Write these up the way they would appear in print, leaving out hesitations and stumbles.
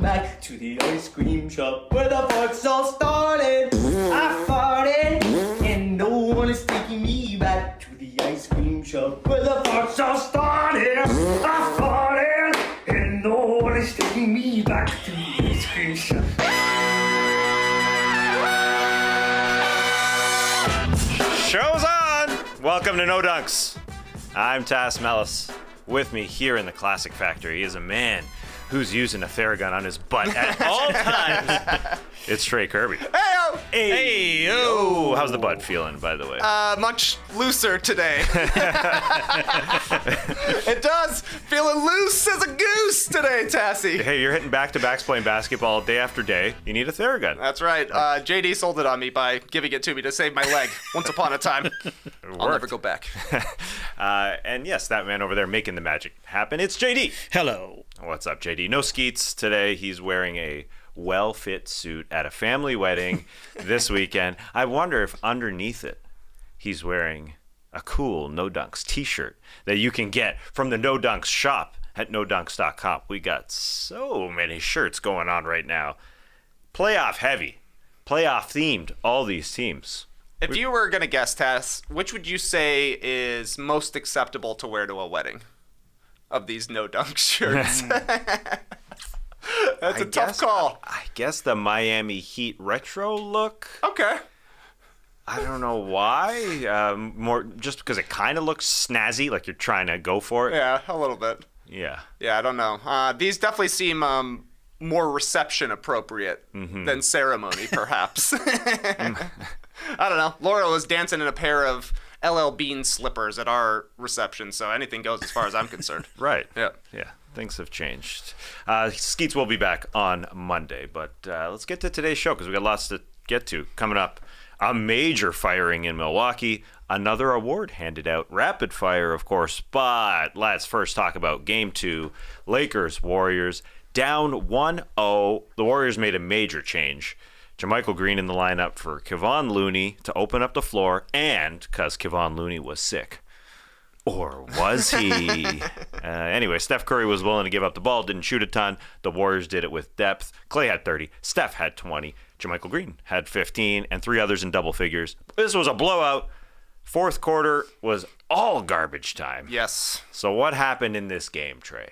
back to the ice cream shop where the Bucks all started. I farted, and no one is taking me back to the ice cream shop where the Bucks all started. I farted, and no one is taking me back to the ice cream shop. Show's on! Welcome to No Dunks. I'm Tas Mellis. With me here in the Classic Factory is a man who's using a Theragun on his butt at all times. It's Trey Kirby. Hey-o! Hey-yo! How's the butt feeling, by the way? Much looser today. It does. Feeling loose as a goose today, Tassie. Hey, you're hitting back-to-backs playing basketball day after day. You need a Theragun. That's right. JD sold it on me by giving it to me to save my leg once upon a time. I'll never go back. And yes, that man over there making the magic happen. It's JD. Hello. What's up, JD? No skeets today. He's wearing a well-fit suit at a family wedding this weekend. I wonder if underneath it, he's wearing a cool No Dunks t-shirt that you can get from the No Dunks shop at nodunks.com. We got so many shirts going on right now. Playoff heavy, playoff themed, all these teams. If you were going to guess, Tess, which would you say is most acceptable to wear to a wedding of these No Dunk shirts? That's a tough call. I guess the Miami Heat retro look. Okay. I don't know why. More just because it kind of looks snazzy, like you're trying to go for it. Yeah, a little bit. Yeah. Yeah, I don't know. These definitely seem more reception appropriate than ceremony, perhaps. I don't know. Laura was dancing in a pair of LL Bean slippers at our reception, so anything goes as far as I'm concerned. Right. Yeah. Yeah. Things have changed. Skeets will be back on Monday, but let's get to today's show because we got lots to get to. Coming up, a major firing in Milwaukee, another award handed out, rapid fire, of course, but let's first talk about Game 2, Lakers-Warriors, down 1-0. The Warriors made a major change. JaMychal Green in the lineup for Kevon Looney to open up the floor, and because Kevon Looney was sick. Or was he? Anyway, Steph Curry was willing to give up the ball, didn't shoot a ton. The Warriors did it with depth. Clay had 30. Steph had 20. JaMychal Green had 15, and three others in double figures. This was a blowout. Fourth quarter was all garbage time. Yes. So what happened in this game, Trey?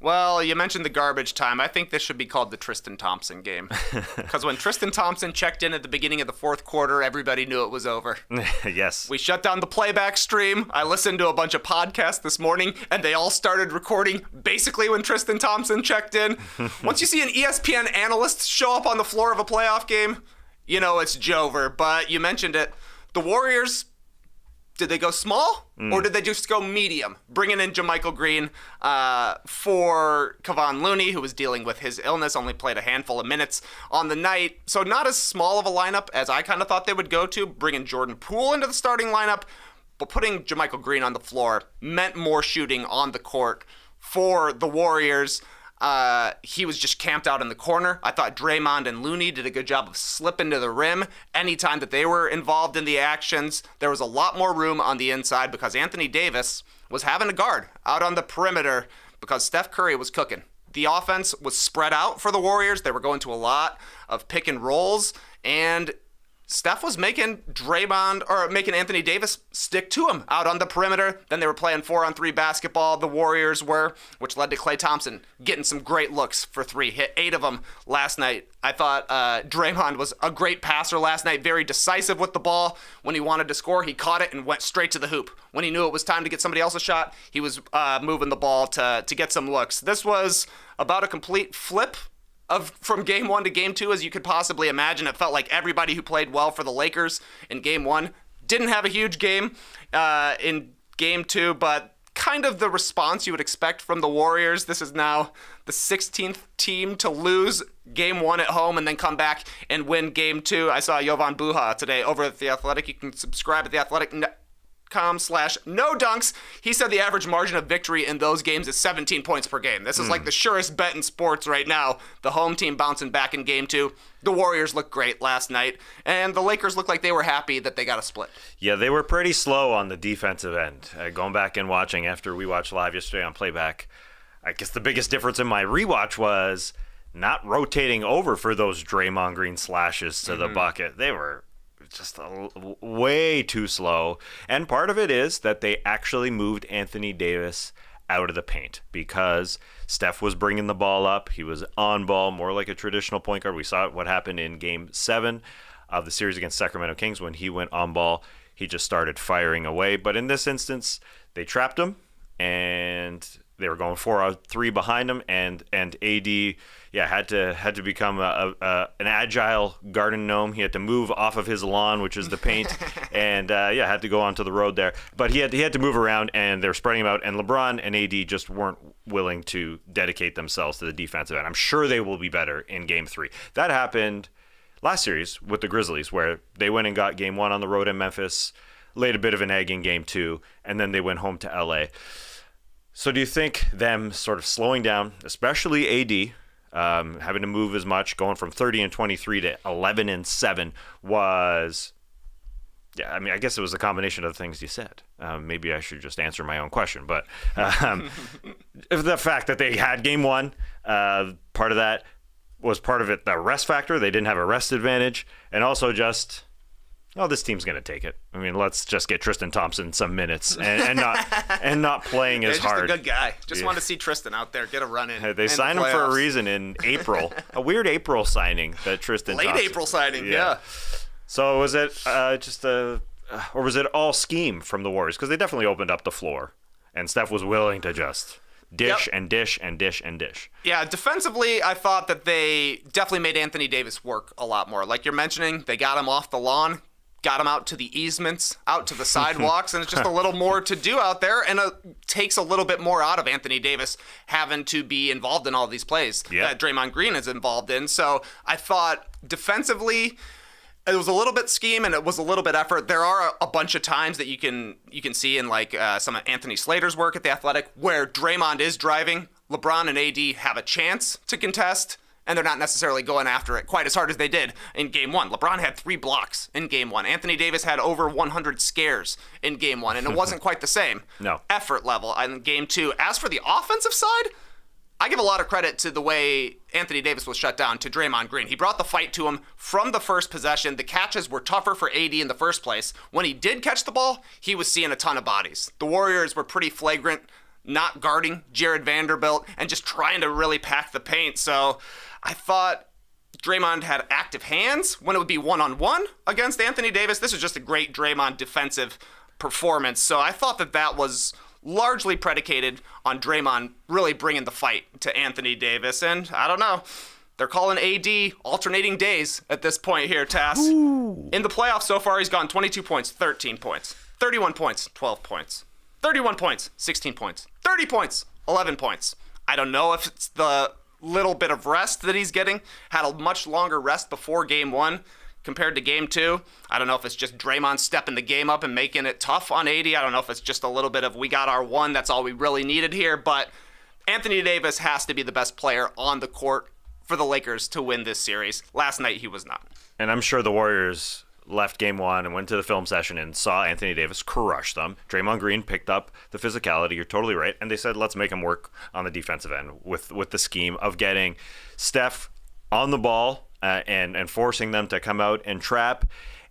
Well, you mentioned the garbage time. I think this should be called the Tristan Thompson game. Because when Tristan Thompson checked in at the beginning of the fourth quarter, everybody knew it was over. Yes. We shut down the playback stream. I listened to a bunch of podcasts this morning, and they all started recording basically when Tristan Thompson checked in. Once you see an ESPN analyst show up on the floor of a playoff game, you know it's Jover. But you mentioned it. The Warriors, did they go small or did they just go medium? Bringing in JaMychal Green for Kevon Looney, who was dealing with his illness, only played a handful of minutes on the night. So not as small of a lineup as I kind of thought they would go to. Bringing Jordan Poole into the starting lineup, but putting JaMychal Green on the floor meant more shooting on the court for the Warriors. He was just camped out in the corner. I thought Draymond and Looney did a good job of slipping to the rim anytime that they were involved in the actions. There was a lot more room on the inside because Anthony Davis was having a guard out on the perimeter because Steph Curry was cooking. The offense was spread out for the Warriors. They were going to a lot of pick and rolls, and Steph was making Anthony Davis stick to him out on the perimeter. Then they were playing 4-on-3 basketball, the Warriors were, which led to Klay Thompson getting some great looks for three. Hit 8 of them last night. I thought Draymond was a great passer last night, very decisive with the ball. When he wanted to score, he caught it and went straight to the hoop. When he knew it was time to get somebody else a shot, he was moving the ball to get some looks. This was about a complete flip from game 1 to game 2 as you could possibly imagine. It felt like everybody who played well for the Lakers in game 1 didn't have a huge game in game 2, but kind of the response you would expect from the Warriors. This is now the 16th team to lose game 1 at home and then come back and win game 2. I saw Jovan Buha today over at The Athletic. You can subscribe at The Athletic. com/no-dunks. He said the average margin of victory in those games is 17 points per game. This is like the surest bet in sports right now. The home team bouncing back in game 2. The Warriors looked great last night, and the Lakers looked like they were happy that they got a split. Yeah, they were pretty slow on the defensive end. Going back and watching after we watched live yesterday on playback, I guess the biggest difference in my rewatch was not rotating over for those Draymond Green slashes to the bucket. They were just way too slow. And part of it is that they actually moved Anthony Davis out of the paint because Steph was bringing the ball up. He was on ball, more like a traditional point guard. We saw what happened in Game 7 of the series against Sacramento Kings when he went on ball. He just started firing away. But in this instance, they trapped him, and they were going 4-3 behind him, and AD had to become an agile garden gnome. He had to move off of his lawn, which is the paint, and had to go onto the road there. But he had to move around, and they're spreading him out. And LeBron and AD just weren't willing to dedicate themselves to the defensive end. I'm sure they will be better in Game 3. That happened last series with the Grizzlies, where they went and got Game 1 on the road in Memphis, laid a bit of an egg in Game 2, and then they went home to LA. So do you think them sort of slowing down, especially AD, having to move as much, going from 30-23 to 11-7 was, I guess it was a combination of the things you said. Maybe I should just answer my own question. But the fact that they had Game 1, part of that was part of it the rest factor. They didn't have a rest advantage. And also just, this team's going to take it. I mean, let's just get Tristan Thompson some minutes and not playing as hard. He's just a good guy. Just want to see Tristan out there get a run in. They signed him for a reason in April. A weird April signing that Tristan Late Thompson. April signing, yeah. So was it or was it all scheme from the Warriors? Because they definitely opened up the floor, and Steph was willing to just dish and dish and dish and dish. Yeah, defensively, I thought that they definitely made Anthony Davis work a lot more. Like you're mentioning, they got him off the lawn, got him out to the easements, out to the sidewalks, and it's just a little more to do out there, and it takes a little bit more out of Anthony Davis having to be involved in all these plays that Draymond Green is involved in. So I thought defensively, it was a little bit scheme and it was a little bit effort. There are a bunch of times that you can see in like some of Anthony Slater's work at The Athletic where Draymond is driving, LeBron and AD have a chance to contest, and they're not necessarily going after it quite as hard as they did in Game 1. LeBron had 3 blocks in Game 1. Anthony Davis had over 100 scares in Game 1, and it wasn't quite the same effort level in Game 2. As for the offensive side, I give a lot of credit to the way Anthony Davis was shut down to Draymond Green. He brought the fight to him from the first possession. The catches were tougher for AD in the first place. When he did catch the ball, he was seeing a ton of bodies. The Warriors were pretty flagrant, not guarding Jared Vanderbilt and just trying to really pack the paint. So I thought Draymond had active hands when it would be one-on-one against Anthony Davis. This was just a great Draymond defensive performance. So I thought that was largely predicated on Draymond really bringing the fight to Anthony Davis. And I don't know, they're calling AD alternating days at this point here, Tas. Ooh. In the playoffs so far, he's gone 22 points, 13 points, 31 points, 12 points, 31 points, 16 points, 30 points, 11 points. I don't know if it's the little bit of rest that he's getting. Had a much longer rest before Game 1 compared to Game 2. I don't know if it's just Draymond stepping the game up and making it tough on AD. I don't know if it's just a little bit of we got our one, that's all we really needed here. But Anthony Davis has to be the best player on the court for the Lakers to win this series. Last night he was not. And I'm sure the Warriors left Game 1 and went to the film session and saw Anthony Davis crush them. Draymond Green picked up the physicality. You're totally right. And they said, let's make him work on the defensive end with the scheme of getting Steph on the ball and forcing them to come out and trap.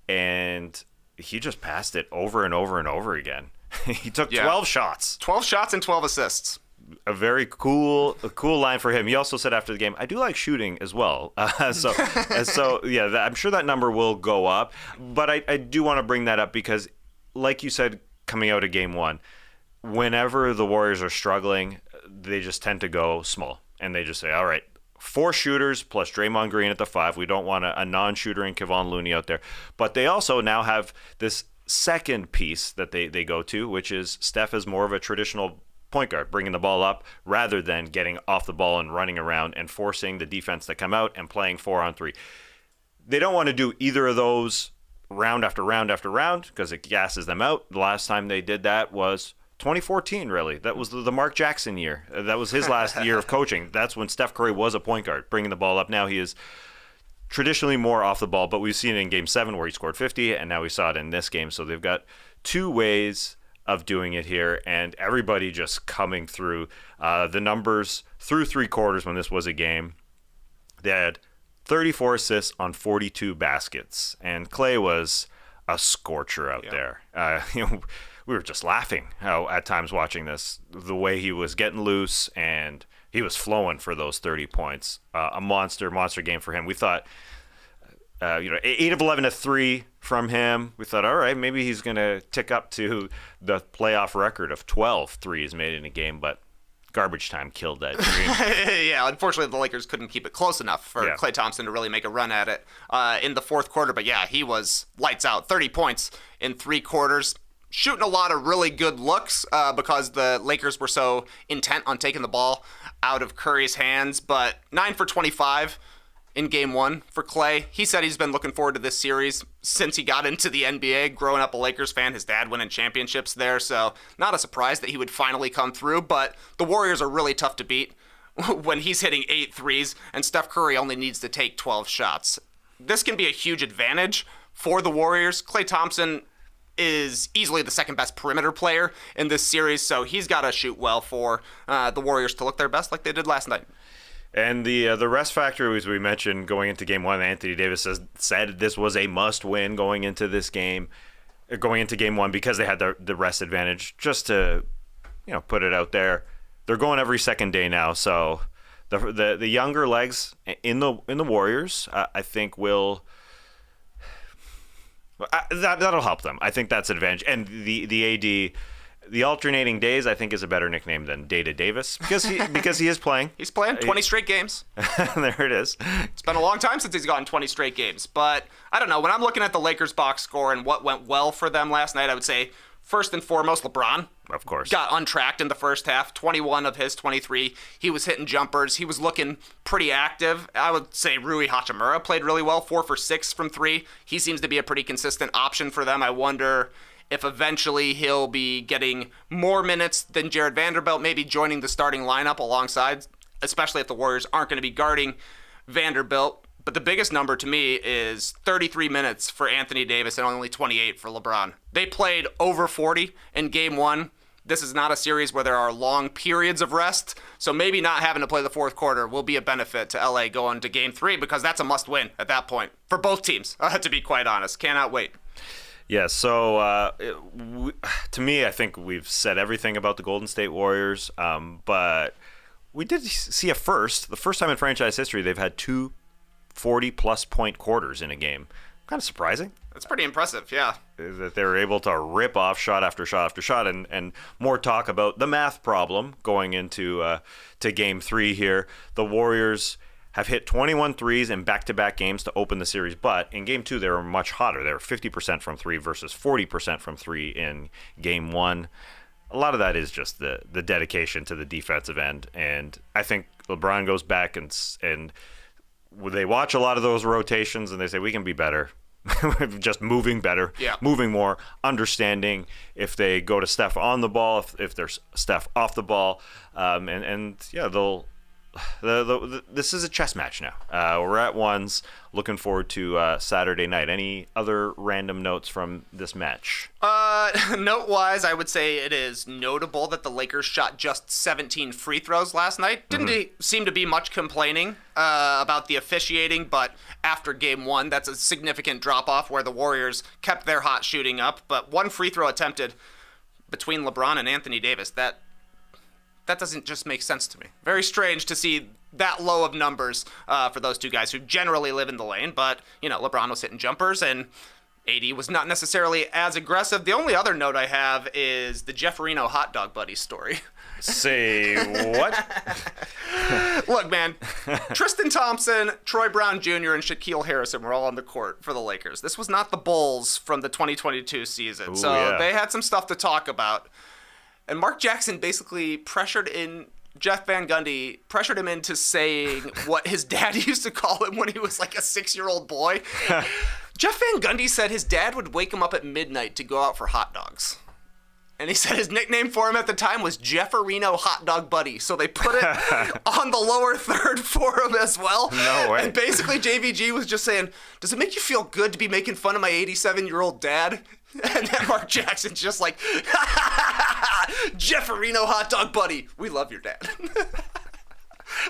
And he just passed it over and over and over again. He took 12 shots. 12 shots and 12 assists. A very cool line for him. He also said after the game, I do like shooting as well. So I'm sure that number will go up. But I do want to bring that up because, like you said, coming out of Game 1, whenever the Warriors are struggling, they just tend to go small. And they just say, all right, 4 shooters plus Draymond Green at the 5. We don't want a non-shooter in Kevon Looney out there. But they also now have this second piece that they go to, which is Steph is more of a traditional point guard, bringing the ball up rather than getting off the ball and running around and forcing the defense to come out and playing 4-on-3. They don't want to do either of those round after round after round because it gasses them out. The last time they did that was 2014, really. That was the Mark Jackson year. That was his last year of coaching. That's when Steph Curry was a point guard, bringing the ball up. Now he is traditionally more off the ball, but we've seen it in Game 7 where he scored 50, and now we saw it in this game. So they've got 2 ways of doing it here, and everybody just coming through the numbers through 3 quarters when this was a game. They had 34 assists on 42 baskets, and Clay was a scorcher out there. We were just laughing at times watching this, the way he was getting loose, and he was flowing for those 30 points. A monster game for him. We thought, 8 of 11 to 3 from him. We thought, all right, maybe he's going to tick up to the playoff record of 12 threes made in a game, but garbage time killed that dream. Yeah, unfortunately, the Lakers couldn't keep it close enough for Klay Thompson to really make a run at it in the fourth quarter. But yeah, he was lights out. 30 points in 3 quarters. Shooting a lot of really good looks because the Lakers were so intent on taking the ball out of Curry's hands. But 9 for 25 in game 1 for Klay. He said he's been looking forward to this series since he got into the NBA. Growing up a Lakers fan, his dad winning championships there. So not a surprise that he would finally come through. But the Warriors are really tough to beat when he's hitting 8 threes and Steph Curry only needs to take 12 shots. This can be a huge advantage for the Warriors. Klay Thompson is easily the second best perimeter player in this series, so he's got to shoot well for the Warriors to look their best like they did last night. And the rest factor, as we mentioned, going into game 1, Anthony Davis said this was a must-win going into game 1 because they had the rest advantage. Just to put it out there, they're going every second day now, so the younger legs in the Warriors, I think will. That'll help them. I think that's an advantage. And the AD, the alternating days, I think is a better nickname than Data Davis because he is playing. He's playing 20 straight games. There it is. It's been a long time since he's gotten 20 straight games. But I don't know. When I'm looking at the Lakers box score and what went well for them last night, I would say first and foremost, LeBron. Of course. Got untracked in the first half. 21 of his 23. He was hitting jumpers. He was looking pretty active. I would say Rui Hachimura played really well. 4 for 6 from 3. He seems to be a pretty consistent option for them. I wonder if eventually he'll be getting more minutes than Jared Vanderbilt, maybe joining the starting lineup alongside, especially if the Warriors aren't going to be guarding Vanderbilt. But the biggest number to me is 33 minutes for Anthony Davis and only 28 for LeBron. They played over 40 in game 1. This is not a series where there are long periods of rest, so maybe not having to play the fourth quarter will be a benefit to LA going to game 3 because that's a must-win at that point for both teams, to be quite honest. Cannot wait. Yeah, so to me, I think we've said everything about the Golden State Warriors, but we did see the first time in franchise history they've had 2 40-plus point quarters in a game. Kind of surprising. That's pretty impressive, yeah. That they were able to rip off shot after shot after shot, and more talk about the math problem going into to game 3 here. The Warriors have hit 21 threes in back-to-back games to open the series, but in game 2 they were much hotter. They were 50% from 3 versus 40% from 3 in game 1. A lot of that is just the dedication to the defensive end, and I think LeBron goes back and they watch a lot of those rotations and they say we can be better. Just moving better, moving more, understanding if they go to Steph on the ball, if there's Steph off the ball, this is a chess match now. We're at ones. Looking forward to Saturday night. Any other random notes from this match? Note-wise, I would say it is notable that the Lakers shot just 17 free throws last night. Didn't seem to be much complaining about the officiating, but after game 1, that's a significant drop-off where the Warriors kept their hot shooting up. But 1 free throw attempted between LeBron and Anthony Davis. That doesn't just make sense to me. Very strange to see that low of numbers for those two guys who generally live in the lane. But, LeBron was hitting jumpers and AD was not necessarily as aggressive. The only other note I have is the Jefferino hot dog buddy story. Say what? Look, man, Tristan Thompson, Troy Brown Jr., and Shaquille Harrison were all on the court for the Lakers. This was not the Bulls from the 2022 season. They had some stuff to talk about. And Mark Jackson basically Jeff Van Gundy pressured him into saying what his dad used to call him when he was like a 6-year-old boy. Jeff Van Gundy said his dad would wake him up at midnight to go out for hot dogs. And he said his nickname for him at the time was Jefferino Hot Dog Buddy. So they put it on the lower third for him as well. No way. And basically JVG was just saying, does it make you feel good to be making fun of my 87-year-old dad? And then Mark Jackson's just like, Jefferino Hot Dog Buddy, we love your dad.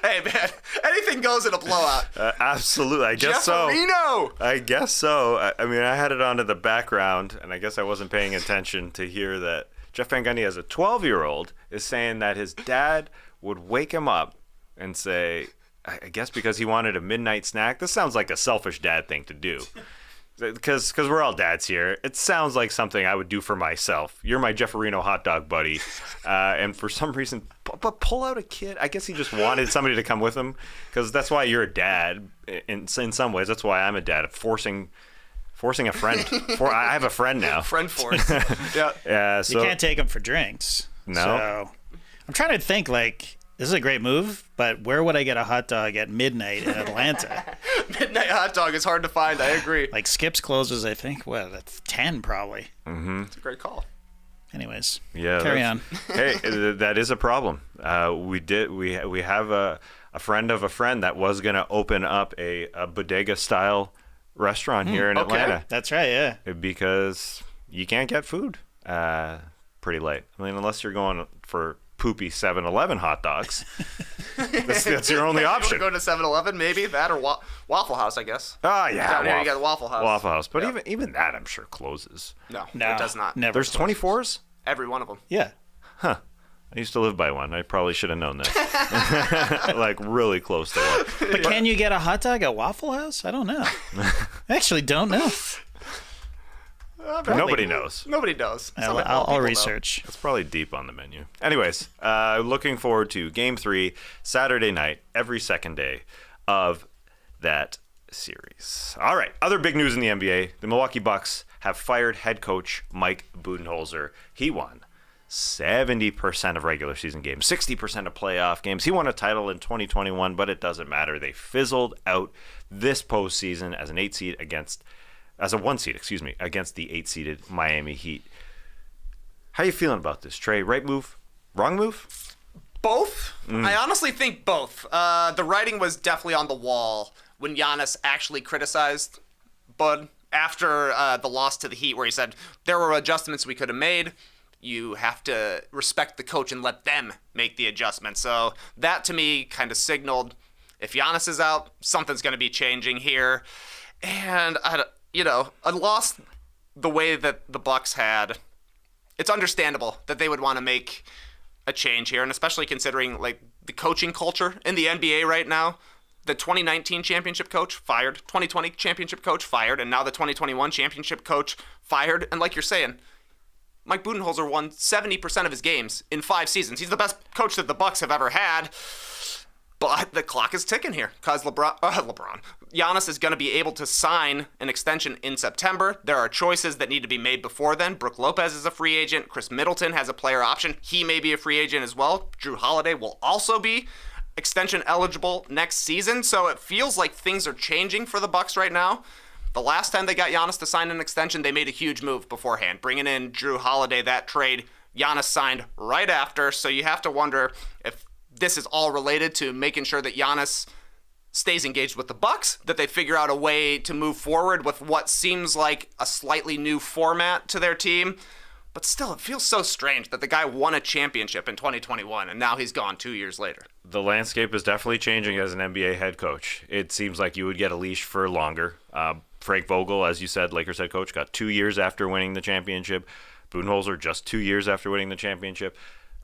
Hey, man, anything goes in a blowout. Absolutely. I guess so. Jefferino! I guess so. I mean, I had it on to the background, and I guess I wasn't paying attention to hear that Jeff Van Gundy, as a 12-year-old, is saying that his dad would wake him up and say, I guess because he wanted a midnight snack. This sounds like a selfish dad thing to do. Because we're all dads here. It sounds like something I would do for myself. You're my Jefferino hot dog buddy. And for some reason, but pull out a kid. I guess he just wanted somebody to come with him. Because that's why you're a dad. In some ways, that's why I'm a dad. Forcing a friend. I have a friend now. Friend force. Yeah. Yeah. So, you can't take them for drinks. No. So I'm trying to think, like, this is a great move, but where would I get a hot dog at midnight in Atlanta? Midnight hot dog is hard to find. I agree. Like, Skips closes, I think, that's 10 probably. Mm-hmm. It's a great call. Anyways, yeah, carry on. Hey, that is a problem. We have a friend of a friend that was going to open up a bodega-style restaurant here in Atlanta. That's right, yeah. Because you can't get food pretty late. I mean, unless you're going for poopy 7-Eleven hot dogs. that's your only option. Go to 7-Eleven, maybe that, or Waffle House, I guess. Oh yeah, Down here you got the Waffle House. Waffle House, but even that I'm sure closes. No, No, it does not. Never. There's 24s. Every one of them. Yeah. Huh. I used to live by one. I probably should have known that. Like really close to one. But can you get a hot dog at Waffle House? I don't know. I actually don't know. Nobody knows. Nobody knows. I'll research. It's probably deep on the menu. Anyways, looking forward to Game 3, Saturday night, every second day of that series. All right, other big news in the NBA. The Milwaukee Bucks have fired head coach Mike Budenholzer. He won 70% of regular season games, 60% of playoff games. He won a title in 2021, but it doesn't matter. They fizzled out this postseason as an 1 seed, against the 8-seeded Miami Heat. How you feeling about this, Trey? Right move? Wrong move? Both? I honestly think both. The writing was definitely on the wall when Giannis actually criticized Bud after the loss to the Heat, where he said, there were adjustments we could have made. You have to respect the coach and let them make the adjustments. So that, to me, kind of signaled, if Giannis is out, something's going to be changing here. And a loss the way that the Bucks had, it's understandable that they would want to make a change here, and especially considering like the coaching culture in the NBA right now. The 2019 championship coach fired, 2020 championship coach fired, and now the 2021 championship coach fired. And like you're saying, Mike Budenholzer won 70% of his games in 5 seasons. He's the best coach that the Bucks have ever had. But the clock is ticking here because Giannis is going to be able to sign an extension in September. There are choices that need to be made before then. Brook Lopez is a free agent. Chris Middleton has a player option. He may be a free agent as well. Drew Holiday will also be extension eligible next season. So it feels like things are changing for the Bucks right now. The last time they got Giannis to sign an extension, they made a huge move beforehand, bringing in Drew Holiday. That trade, Giannis signed right after. So you have to wonder if this is all related to making sure that Giannis stays engaged with the Bucks, that they figure out a way to move forward with what seems like a slightly new format to their team. But still, it feels so strange that the guy won a championship in 2021, and now he's gone 2 years later. The landscape is definitely changing as an NBA head coach. It seems like you would get a leash for longer. Frank Vogel, as you said, Lakers head coach, got 2 years after winning the championship. Budenholzer just 2 years after winning the championship.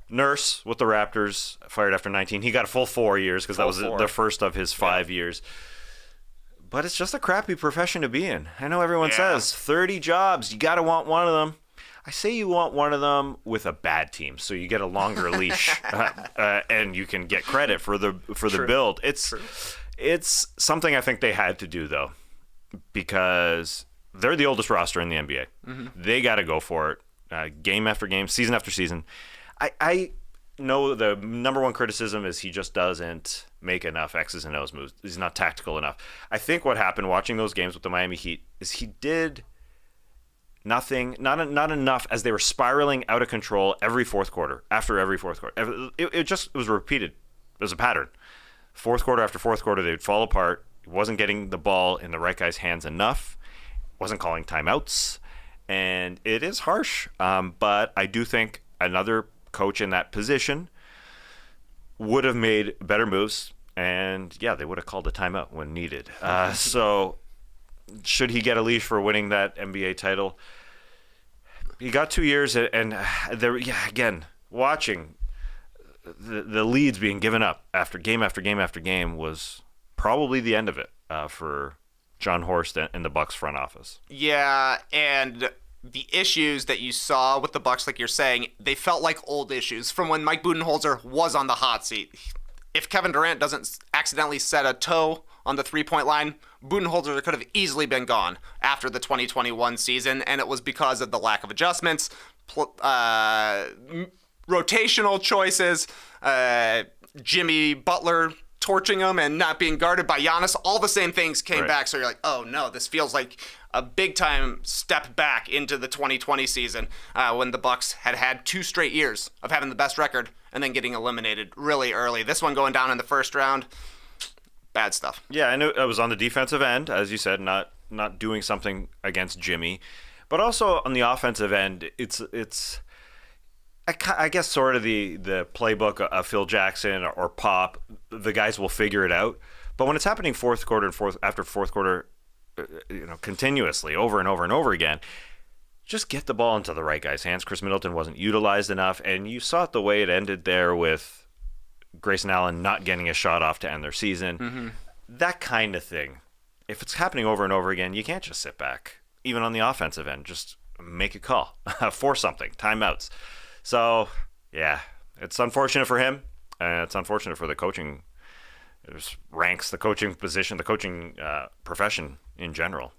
Nurse with the Raptors, fired after 19. He got a full 4 years because that was the first of his 5 years. But it's just a crappy profession to be in. I know everyone says 30 jobs, you got to want one of them. I say you want one of them with a bad team, so you get a longer leash, and you can get credit for the build. It's something I think they had to do though, because they're the oldest roster in the NBA. Mm-hmm. They got to go for it, game after game, season after season. I know the number one criticism is he just doesn't make enough X's and O's moves. He's not tactical enough. I think what happened watching those games with the Miami Heat is he did nothing, not enough as they were spiraling out of control every fourth quarter. It was repeated. It was a pattern. Fourth quarter after fourth quarter, they would fall apart. He wasn't getting the ball in the right guy's hands enough. Wasn't calling timeouts. And it is harsh. But I do think another coach in that position would have made better moves. And, yeah, they would have called a timeout when needed. So should he get a leash for winning that NBA title? He got 2 years, and there, again, watching the leads being given up after game after game after game was probably the end of it for John Horst and the Bucks front office. Yeah, and the issues that you saw with the Bucks, like you're saying, they felt like old issues from when Mike Budenholzer was on the hot seat. If Kevin Durant doesn't accidentally set a toe on the three-point line, Budenholzer could have easily been gone after the 2021 season, and it was because of the lack of adjustments, rotational choices, Jimmy Butler torching him and not being guarded by Giannis. All the same things came back, so you're like, oh no, this feels like a big-time step back into the 2020 season when the Bucks had 2 straight years of having the best record and then getting eliminated really early. This one going down in the first round, bad stuff. Yeah, I know it was on the defensive end, as you said, not doing something against Jimmy, but also on the offensive end, it's I guess sort of the playbook of Phil Jackson or Pop. The guys will figure it out, but when it's happening fourth quarter after fourth quarter, continuously over and over and over again, just get the ball into the right guy's hands. Chris Middleton wasn't utilized enough, and you saw it the way it ended there with Grayson Allen not getting a shot off to end their season. Mm-hmm. That kind of thing. If it's happening over and over again, you can't just sit back. Even on the offensive end, just make a call. Force something. Timeouts. So, yeah, it's unfortunate for him, and it's unfortunate for the coaching ranks, the coaching position, the coaching profession in general.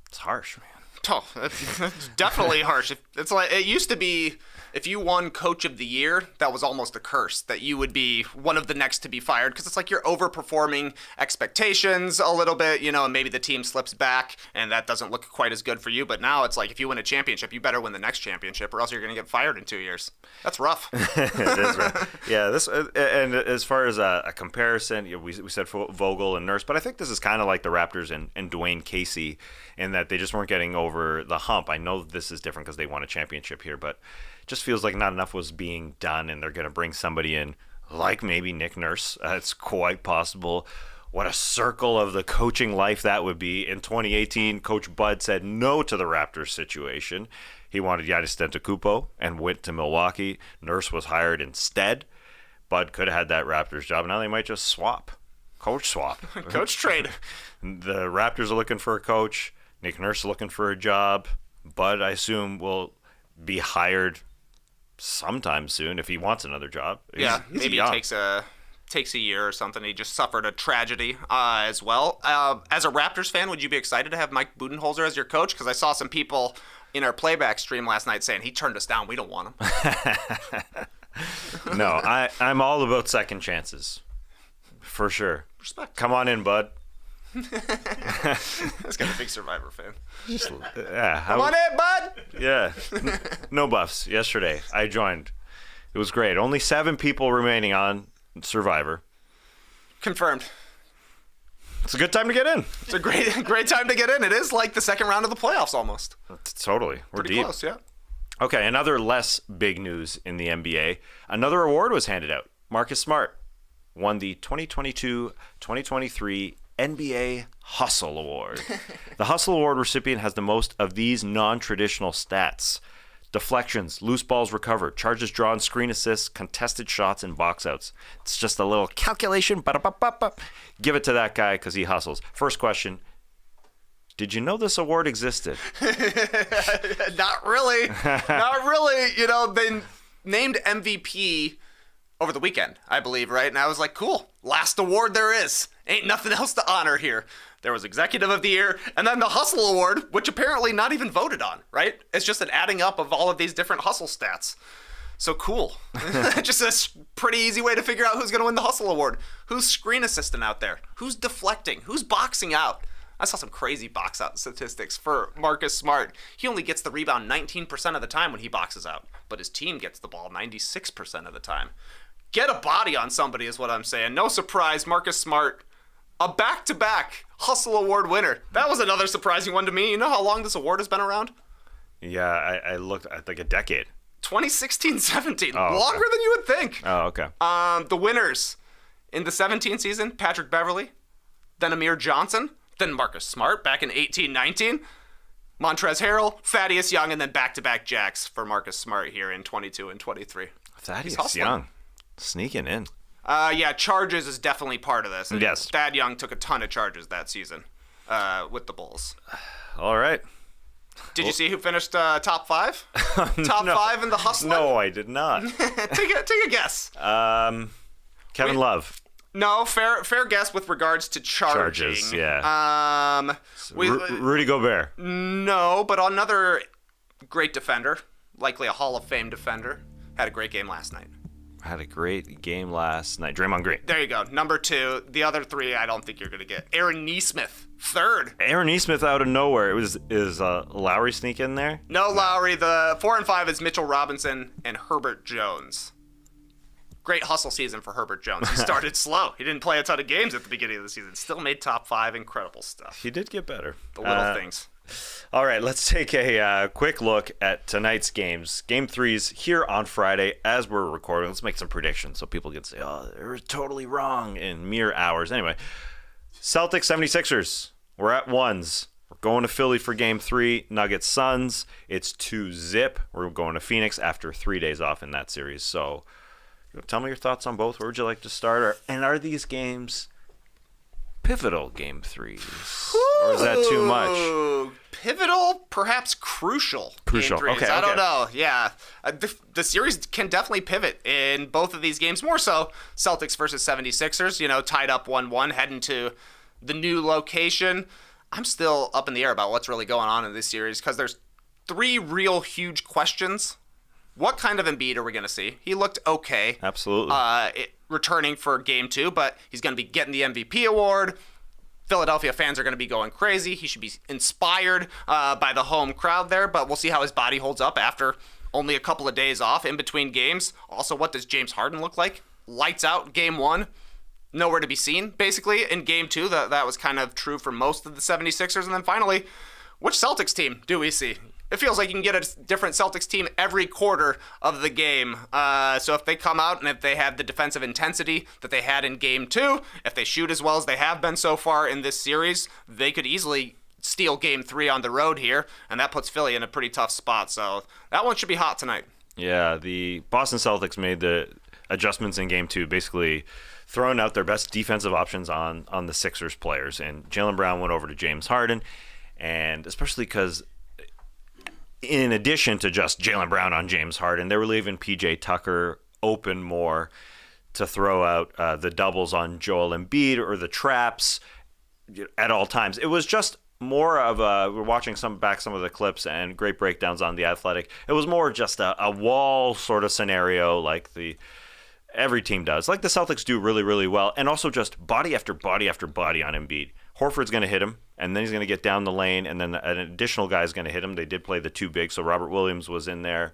It's harsh, man. Oh, it's definitely harsh. It's like it used to be. If you won Coach of the Year, that was almost a curse that you would be one of the next to be fired because it's like you're overperforming expectations a little bit, and maybe the team slips back and that doesn't look quite as good for you. But now it's like if you win a championship, you better win the next championship or else you're going to get fired in 2 years. That's rough. It is rough. Yeah, this and as far as a comparison, we said Vogel and Nurse, but I think this is kind of like the Raptors and Dwayne Casey in that they just weren't getting over the hump. I know this is different because they won a championship here, but just feels like not enough was being done, and they're going to bring somebody in like maybe Nick Nurse. It's quite possible. What a circle of the coaching life that would be. In 2018, Coach Bud said no to the Raptors situation. He wanted Giannis Antetokounmpo and went to Milwaukee. Nurse was hired instead. Bud could have had that Raptors job. Now they might just swap. Coach swap. Coach trade. The Raptors are looking for a coach. Nick Nurse is looking for a job. Bud, I assume, will be hired sometime soon if he wants another job. Maybe it takes a year or something. He just suffered a tragedy as well. As a Raptors fan, would you be excited to have Mike Budenholzer as your coach? Because I saw some people in our playback stream last night saying he turned us down. We don't want him. No, I'm all about second chances. For sure. Respect. Come on in, bud. This guy's a big Survivor fan. Come on in, bud. Yeah. No buffs. Yesterday, I joined. It was great. Only 7 people remaining on Survivor. Confirmed. It's a good time to get in. It's a great time to get in. It is like the second round of the playoffs almost. Totally. We're pretty deep. Close, yeah. Okay, another less big news in the NBA. Another award was handed out. Marcus Smart won the 2022-2023 NBA Hustle Award. The Hustle Award recipient has the most of these non-traditional stats: deflections, loose balls recovered, charges drawn, screen assists, contested shots, and box outs. It's just a little calculation. Give it to that guy because he hustles. First question: did you know this award existed? Not really. Not really. They named MVP over the weekend, I believe, right? And I was like, cool. Last award there is. Ain't nothing else to honor here. There was Executive of the Year, and then the Hustle Award, which apparently not even voted on, right? It's just an adding up of all of these different hustle stats. So cool. Just a pretty easy way to figure out who's going to win the Hustle Award. Who's screen assisting out there? Who's deflecting? Who's boxing out? I saw some crazy box out statistics for Marcus Smart. He only gets the rebound 19% of the time when he boxes out, but his team gets the ball 96% of the time. Get a body on somebody is what I'm saying. No surprise, Marcus Smart, a back-to-back Hustle Award winner. That was another surprising one to me. You know how long this award has been around? Yeah, I looked at like a decade. 2016-17. Oh, okay. Longer than you would think. Oh, okay. The winners in the 17 season, Patrick Beverley, then Amir Johnson, then Marcus Smart back in 18-19, Montrezl Harrell, Thaddeus Young, and then back-to-back jacks for Marcus Smart here in 22 and 23. Thaddeus Young sneaking in. Charges is definitely part of this. And yes. Thad Young took a ton of charges that season with the Bulls. All right. Did you see who finished top 5? Top 5 in the hustling? No, I did not. Take a guess. Kevin Love. No, fair guess with regards to charging. Charges, yeah. Rudy Gobert. No, but another great defender, likely a Hall of Fame defender, had a great game last night. Had a great game last night. Draymond Green. There you go. Number 2. The other 3, I don't think you're going to get. Aaron Nesmith, 3rd. Aaron Nesmith out of nowhere. Is Lowry sneak in there? No Lowry. The 4 and 5 is Mitchell Robinson and Herbert Jones. Great hustle season for Herbert Jones. He started slow. He didn't play a ton of games at the beginning of the season. Still made top 5. Incredible stuff. He did get better. The little things. All right, let's take a quick look at tonight's games. Game 3's here on Friday as we're recording. Let's make some predictions so people can say, oh, they were totally wrong in mere hours. Anyway, Celtics 76ers. We're at 1s. We're going to Philly for Game 3. Nuggets Suns. It's 2-0. We're going to Phoenix after 3 days off in that series. So tell me your thoughts on both. Where would you like to start? And are these games pivotal Game 3s? Or is that too much? Pivotal, perhaps crucial. Crucial, Game 3s. okay. I don't know. Yeah. The series can definitely pivot in both of these games. More so Celtics versus 76ers, tied up 1-1, heading to the new location. I'm still up in the air about what's really going on in this series because there's 3 real huge questions. What kind of Embiid are we going to see? He looked okay. Absolutely. Returning for Game 2, but he's going to be getting the MVP award. Philadelphia fans are going to be going crazy. He should be inspired by the home crowd there, but we'll see how his body holds up after only a couple of days off in between games. Also, what does James Harden look like? Lights out Game 1. Nowhere to be seen, basically. In Game 2, that was kind of true for most of the 76ers. And then finally, which Celtics team do we see? It feels like you can get a different Celtics team every quarter of the game. So if they come out and if they have the defensive intensity that they had in Game 2, if they shoot as well as they have been so far in this series, they could easily steal Game 3 on the road here, and that puts Philly in a pretty tough spot. So that one should be hot tonight. Yeah, the Boston Celtics made the adjustments in Game 2, basically throwing out their best defensive options on the Sixers players. And Jaylen Brown went over to James Harden, and especially because in addition to just Jaylen Brown on James Harden, they were leaving PJ Tucker open more to throw out the doubles on Joel Embiid or the traps at all times. It was just more of we're watching some of the clips and great breakdowns on The Athletic. It was more just a wall sort of scenario like every team does, like the Celtics do really, really well, and also just body after body after body on Embiid. Horford's going to hit him, and then he's going to get down the lane, and then an additional guy is going to hit him. They did play the 2 bigs, so Robert Williams was in there.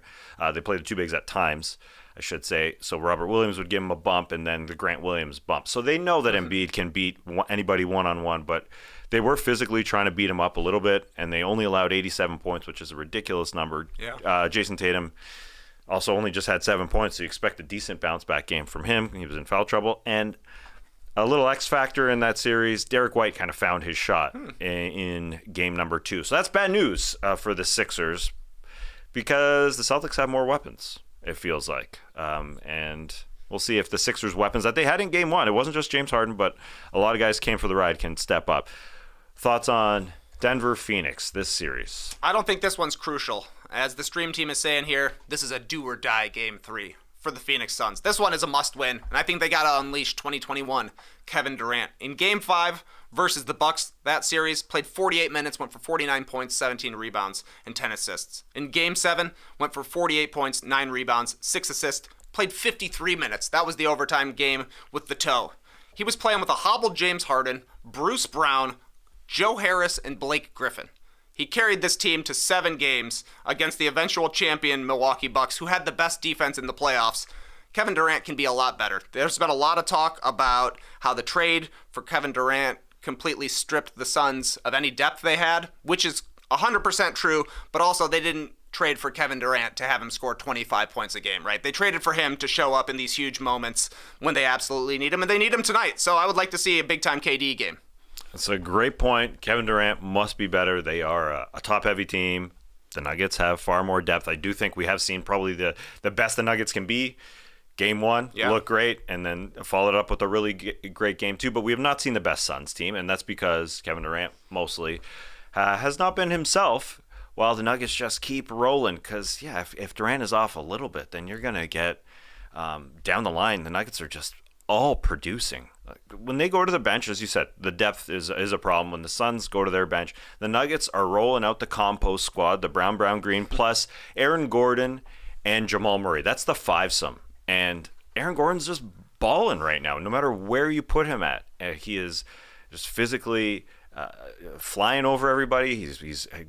They played the 2 bigs at times, I should say. So Robert Williams would give him a bump, and then the Grant Williams bump. So they know that Embiid can beat anybody one-on-one, but they were physically trying to beat him up a little bit, and they only allowed 87 points, which is a ridiculous number. Yeah. Jason Tatum also only just had 7 points, so you expect a decent bounce-back game from him. He was in foul trouble, and a little X factor in that series, Derek White kind of found his shot in game number 2. So that's bad news for the Sixers because the Celtics have more weapons, it feels like. And we'll see if the Sixers' weapons that they had in game 1, it wasn't just James Harden, but a lot of guys came for the ride, can step up. Thoughts on Denver Phoenix this series? I don't think this one's crucial. As the stream team is saying here, this is a do or die Game 3. For the Phoenix Suns. This one is a must-win, and I think they got to unleash 2021 Kevin Durant. In Game 5 versus the Bucks, that series, played 48 minutes, went for 49 points, 17 rebounds, and 10 assists. In Game 7, went for 48 points, 9 rebounds, 6 assists, played 53 minutes. That was the overtime game with the toe. He was playing with a hobbled James Harden, Bruce Brown, Joe Harris, and Blake Griffin. He carried this team to 7 games against the eventual champion Milwaukee Bucks, who had the best defense in the playoffs. Kevin Durant can be a lot better. There's been a lot of talk about how the trade for Kevin Durant completely stripped the Suns of any depth they had, which is 100% true, but also they didn't trade for Kevin Durant to have him score 25 points a game, right? They traded for him to show up in these huge moments when they absolutely need him, and they need him tonight. So I would like to see a big-time KD game. That's a great point. Kevin Durant must be better. They are a top-heavy team. The Nuggets have far more depth. I do think we have seen probably the best the Nuggets can be. Game one looked great, and then followed up with a really great game two. But we have not seen the best Suns team, and that's because Kevin Durant mostly has not been himself, while the Nuggets just keep rolling. Because, if Durant is off a little bit, then you're going to get down the line. The Nuggets are just all producing. When they go to the bench, as you said, the depth is a problem. When the Suns go to their bench, the Nuggets are rolling out the compost squad, the brown, green, plus Aaron Gordon and Jamal Murray. That's the fivesome. And Aaron Gordon's just balling right now, no matter where you put him at. He is just physically flying over everybody. He's a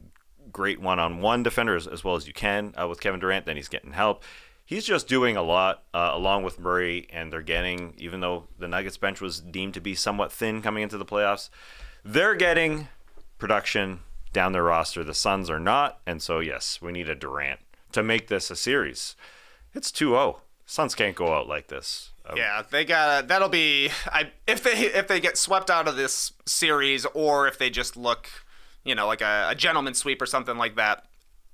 great one-on-one defender as well as you can with Kevin Durant. Then he's getting help. He's just doing a lot along with Murray, and they're getting, even though the Nuggets bench was deemed to be somewhat thin coming into the playoffs, they're getting production down their roster. The Suns are not, and so yes, we need a Durant to make this a series. It's 2-0. Suns can't go out like this. Yeah, they got. That'll be if they get swept out of this series, or if they just look, like a gentleman sweep or something like that.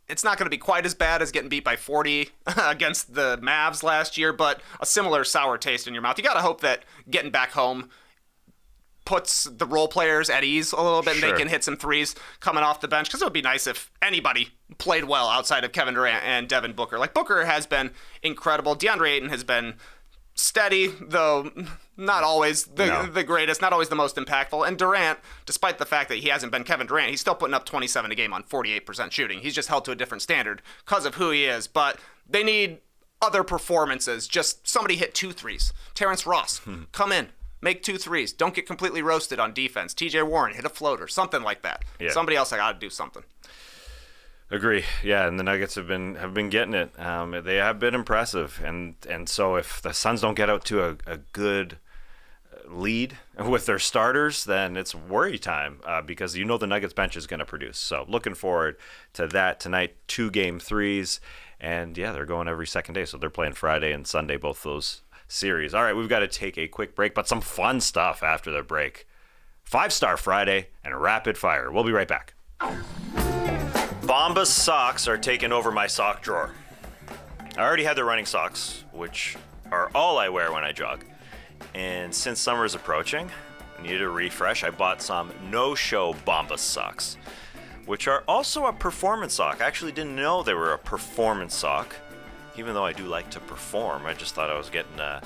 It's not going to be quite as bad as getting beat by 40 against the Mavs last year, but a similar sour taste in your mouth. You got to hope that getting back home puts the role players at ease a little bit, and they can hit some threes coming off the bench, because it would be nice if anybody played well outside of Kevin Durant and Devin Booker. Like, Booker has been incredible. DeAndre Ayton has been steady, though not always the greatest, not always the most impactful. And Durant, despite the fact that he hasn't been Kevin Durant, he's still putting up 27 a game on 48% shooting. He's just held to a different standard because of who he is. But they need other performances. Just somebody hit 2 threes. Terrence Ross, come in, make 2 threes. Don't get completely roasted on defense. TJ Warren, hit a floater, something like that. Yeah. Somebody else, I got to do something. Agree. Yeah, and the Nuggets have been getting it. They have been impressive, and so if the Suns don't get out to a good lead with their starters, then it's worry time, because the Nuggets bench is going to produce. So looking forward to that tonight. 2 game threes, and they're going every second day, so they're playing Friday and Sunday, both those series. All right, we've got to take a quick break, but some fun stuff after the break. 5-Star Friday and rapid fire. We'll be right back. Bombas socks are taking over my sock drawer. I already had the running socks, which are all I wear when I jog. And since summer is approaching, I needed a refresh. I bought some no-show Bombas socks, which are also a performance sock. I actually didn't know they were a performance sock, even though I do like to perform. I just thought I was getting a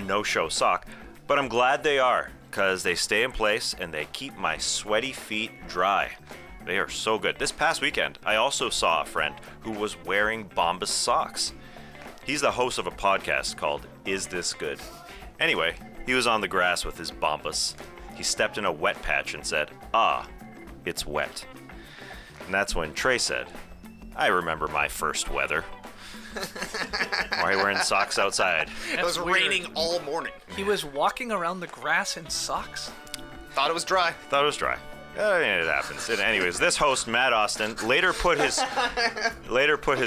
no-show sock. But I'm glad they are, because they stay in place and they keep my sweaty feet dry. They are so good. This past weekend, I also saw a friend who was wearing Bombas socks. He's the host of a podcast called Is This Good? Anyway, he was on the grass with his Bombas. He stepped in a wet patch and said, it's wet. And that's when Trey said, I remember my first weather. Why are you wearing socks outside? It was raining all morning. He was walking around the grass in socks. Thought it was dry. It happens. And anyways, this host, Matt Austin, later put his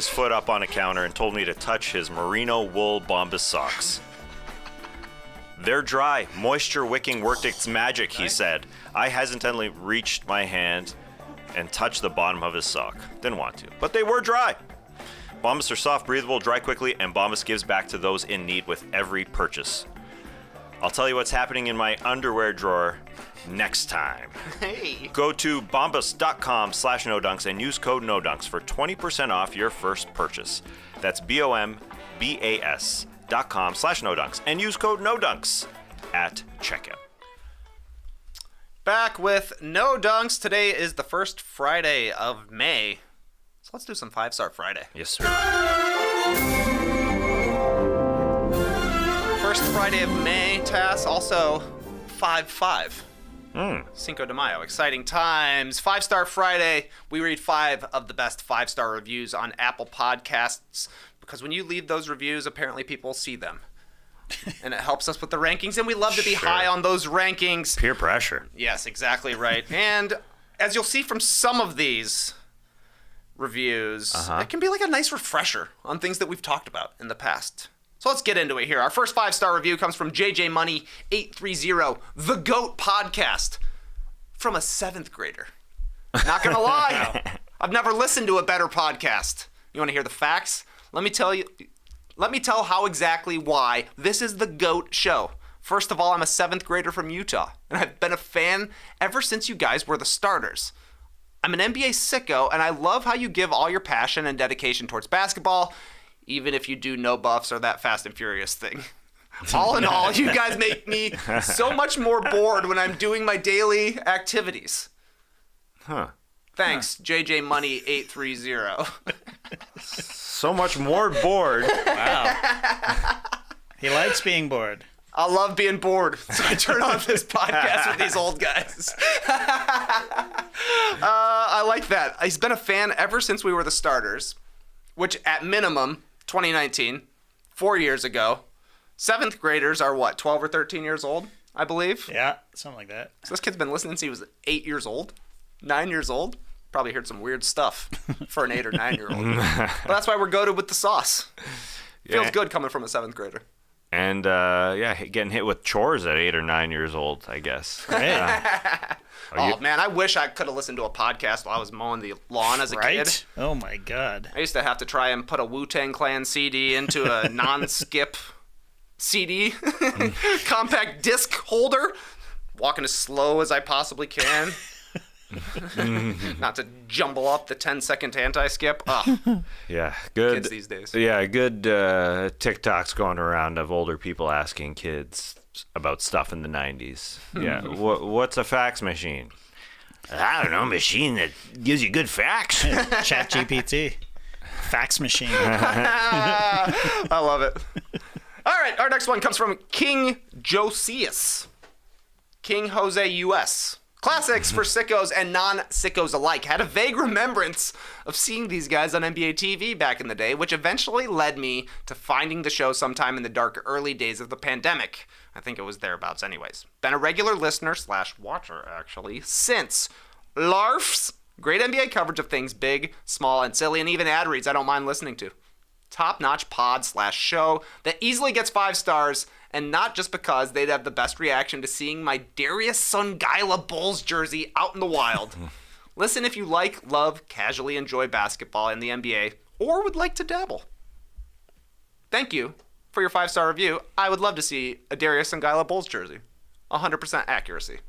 foot up on a counter and told me to touch his merino wool Bombas socks. They're dry. Moisture wicking worked its magic, he said. I hesitantly reached my hand and touched the bottom of his sock. Didn't want to, but they were dry. Bombas are soft, breathable, dry quickly, and Bombas gives back to those in need with every purchase. I'll tell you what's happening in my underwear drawer next time. Hey. Go to bombas.com/nodunks and use code NODUNKS for 20% off your first purchase. That's BOMBAS.com/nodunks and use code NODUNKS at checkout. Back with No Dunks. Today is the first Friday of May. So let's do some 5-Star Friday. Yes, sir. First Friday of May, Tas, also 5-5. Cinco de Mayo. Exciting times. 5-Star Friday. We read 5 of the best 5-star reviews on Apple Podcasts, because when you leave those reviews, apparently people see them. And it helps us with the rankings, and we love to be high on those rankings. Peer pressure. Yes, exactly right. And as you'll see from some of these reviews, it can be like a nice refresher on things that we've talked about in the past. So let's get into it here. Our first 5-star review comes from JJ Money 830, The GOAT Podcast, from a 7th grader. Not gonna lie, I've never listened to a better podcast. You want to hear the facts? Let me tell how exactly why this is the GOAT show. First of all, I'm a 7th grader from Utah, and I've been a fan ever since you guys were the starters. I'm an NBA sicko, and I love how you give all your passion and dedication towards basketball, even if you do no buffs or that Fast and Furious thing. All in all, you guys make me so much more bored when I'm doing my daily activities. Thanks, JJ Money 830. So much more bored. Wow. He likes being bored. I love being bored, so I turn on this podcast with these old guys. I like that. He's been a fan ever since we were the starters, which at minimum, 2019, 4 years ago. 7th graders are what, 12 or 13 years old, I believe? Yeah, something like that. So this kid's been listening since he was 8 years old, 9 years old. Probably heard some weird stuff for an 8 or 9-year-old. But that's why we're goated with the sauce. Feels good coming from a 7th grader. And, getting hit with chores at 8 or 9 years old, I guess. Man, I wish I could have listened to a podcast while I was mowing the lawn as a kid. Oh, my God. I used to have to try and put a Wu-Tang Clan CD into a non-skip CD compact disc holder, walking as slow as I possibly can. Not to jumble up the 10-second anti-skip. Yeah, good. Kids these days. Yeah, good TikToks going around of older people asking kids about stuff in the 90s. Yeah, what's a fax machine? I don't know, machine that gives you good facts. ChatGPT. Fax machine. I love it. All right, our next one comes from King Josias. King Jose US. Classics for sickos and non-sickos alike. Had a vague remembrance of seeing these guys on NBA TV back in the day, which eventually led me to finding the show sometime in the dark early days of the pandemic. I think it was thereabouts anyways. Been a regular listener / watcher, actually, since. LARFs. Great NBA coverage of things big, small, and silly, and even ad reads I don't mind listening to. Top-notch pod / show that easily gets 5 stars, and not just because they'd have the best reaction to seeing my Darius Songaila Bulls jersey out in the wild. Listen if you like, love, casually enjoy basketball in the NBA, or would like to dabble. Thank you for your 5-star review. I would love to see a Darius Songaila Bulls jersey. 100% accuracy.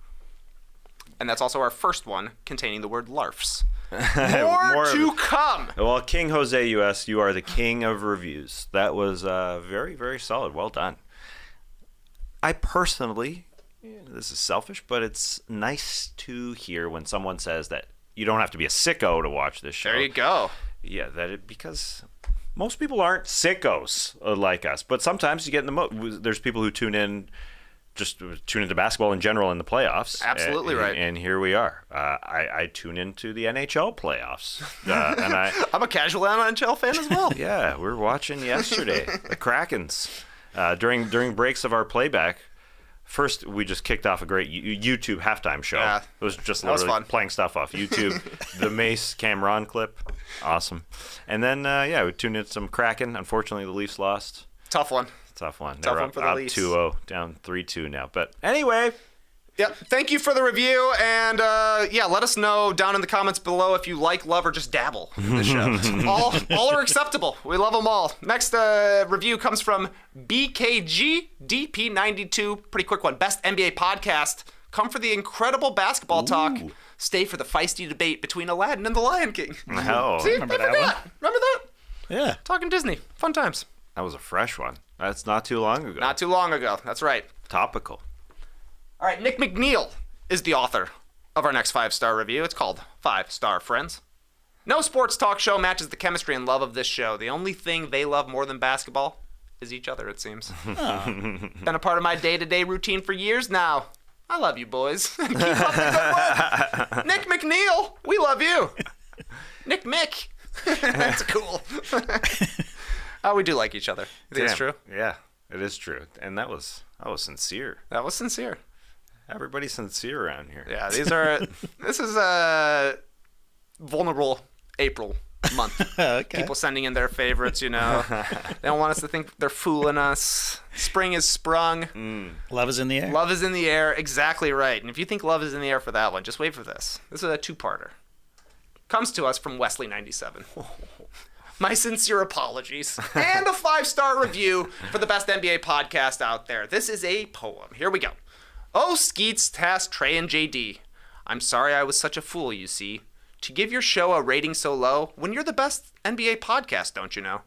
And that's also our first one containing the word LARFs. More to come. Well, King Jose US, you are the king of reviews. That was very, very solid. Well done. I personally, this is selfish, but it's nice to hear when someone says that you don't have to be a sicko to watch this show. There you go. Yeah, because most people aren't sickos like us, but sometimes you get in the there's people who tune into basketball in general in the playoffs. Absolutely right. And here we are. I tune into the NHL playoffs. And I'm a casual NHL fan as well. Yeah, we were watching yesterday the Krakens. During breaks of our playback, first we just kicked off a great YouTube halftime show. Yeah, it was just literally playing stuff off YouTube. The Mace Cameron clip, awesome. And then we tuned in some Kraken. Unfortunately, the Leafs lost. Tough one. Tough one For the Leafs. 2-0, down 3-2 now. But anyway. Yep. Thank you for the review, and let us know down in the comments below if you like, love, or just dabble in the show. all are acceptable. We love them all. Next review comes from BKG DP92. Pretty quick one. Best NBA podcast. Come for the incredible basketball talk. Stay for the feisty debate between Aladdin and the Lion King. Oh, See, remember that one? Remember that? Yeah. Talking Disney. Fun times. That was a fresh one. That's not too long ago. Not too long ago. That's right. Topical. All right, Nick McNeil is the author of our next 5-star review. It's called 5-Star Friends. No sports talk show matches the chemistry and love of this show. The only thing they love more than basketball is each other, it seems. Been a part of my day-to-day routine for years now. I love you, boys. Keep up the good work. Nick McNeil, we love you. Nick Mick. That's cool. We do like each other. You think it's true? Yeah, it is true. And that was sincere. That was sincere. Everybody's sincere around here. Yeah, this is vulnerable April month. Okay. People sending in their favorites, you know. They don't want us to think they're fooling us. Spring is sprung. Love is in the air. Love is in the air. Exactly right. And if you think love is in the air for that one, just wait for this. This is a two-parter. Comes to us from Wesley97. My sincere apologies. And a 5-star review for the best NBA podcast out there. This is a poem. Here we go. Oh, Skeets, Tas, Trey, and JD. I'm sorry I was such a fool, you see. To give your show a rating so low when you're the best NBA podcast, don't you know?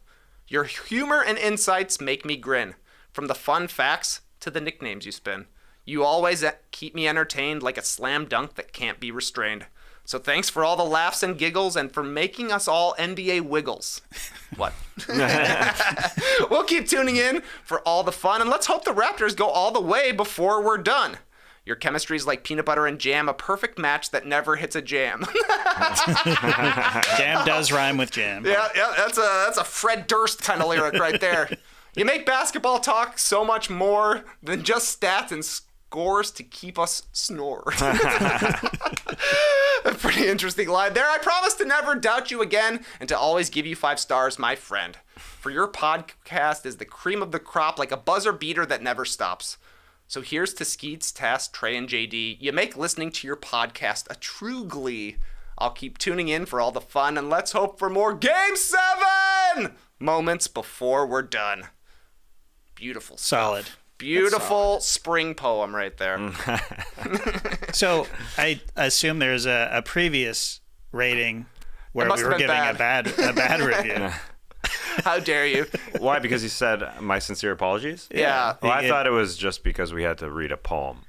Your humor and insights make me grin. From the fun facts to the nicknames you spin. You always keep me entertained like a slam dunk that can't be restrained. So thanks for all the laughs and giggles and for making us all NBA wiggles. What? We'll keep tuning in for all the fun, and let's hope the Raptors go all the way before we're done. Your chemistry's like peanut butter and jam, a perfect match that never hits a jam. Jam does rhyme with jam. Yeah, that's a Fred Durst kind of lyric right there. You make basketball talk so much more than just stats and scores to keep us snore. A pretty interesting line there. I promise to never doubt you again and to always give you 5 stars, my friend. For your podcast is the cream of the crop, like a buzzer beater that never stops. So here's to Skeets, Tas, Trey, and JD. You make listening to your podcast a true glee. I'll keep tuning in for all the fun, and let's hope for more Game 7 moments before we're done. Beautiful stuff. Solid. Beautiful spring poem right there. So I assume there's a previous rating where must we have were been giving bad. a bad review. How dare you? Why? Because he said my sincere apologies? Yeah. Well, I thought it was just because we had to read a poem.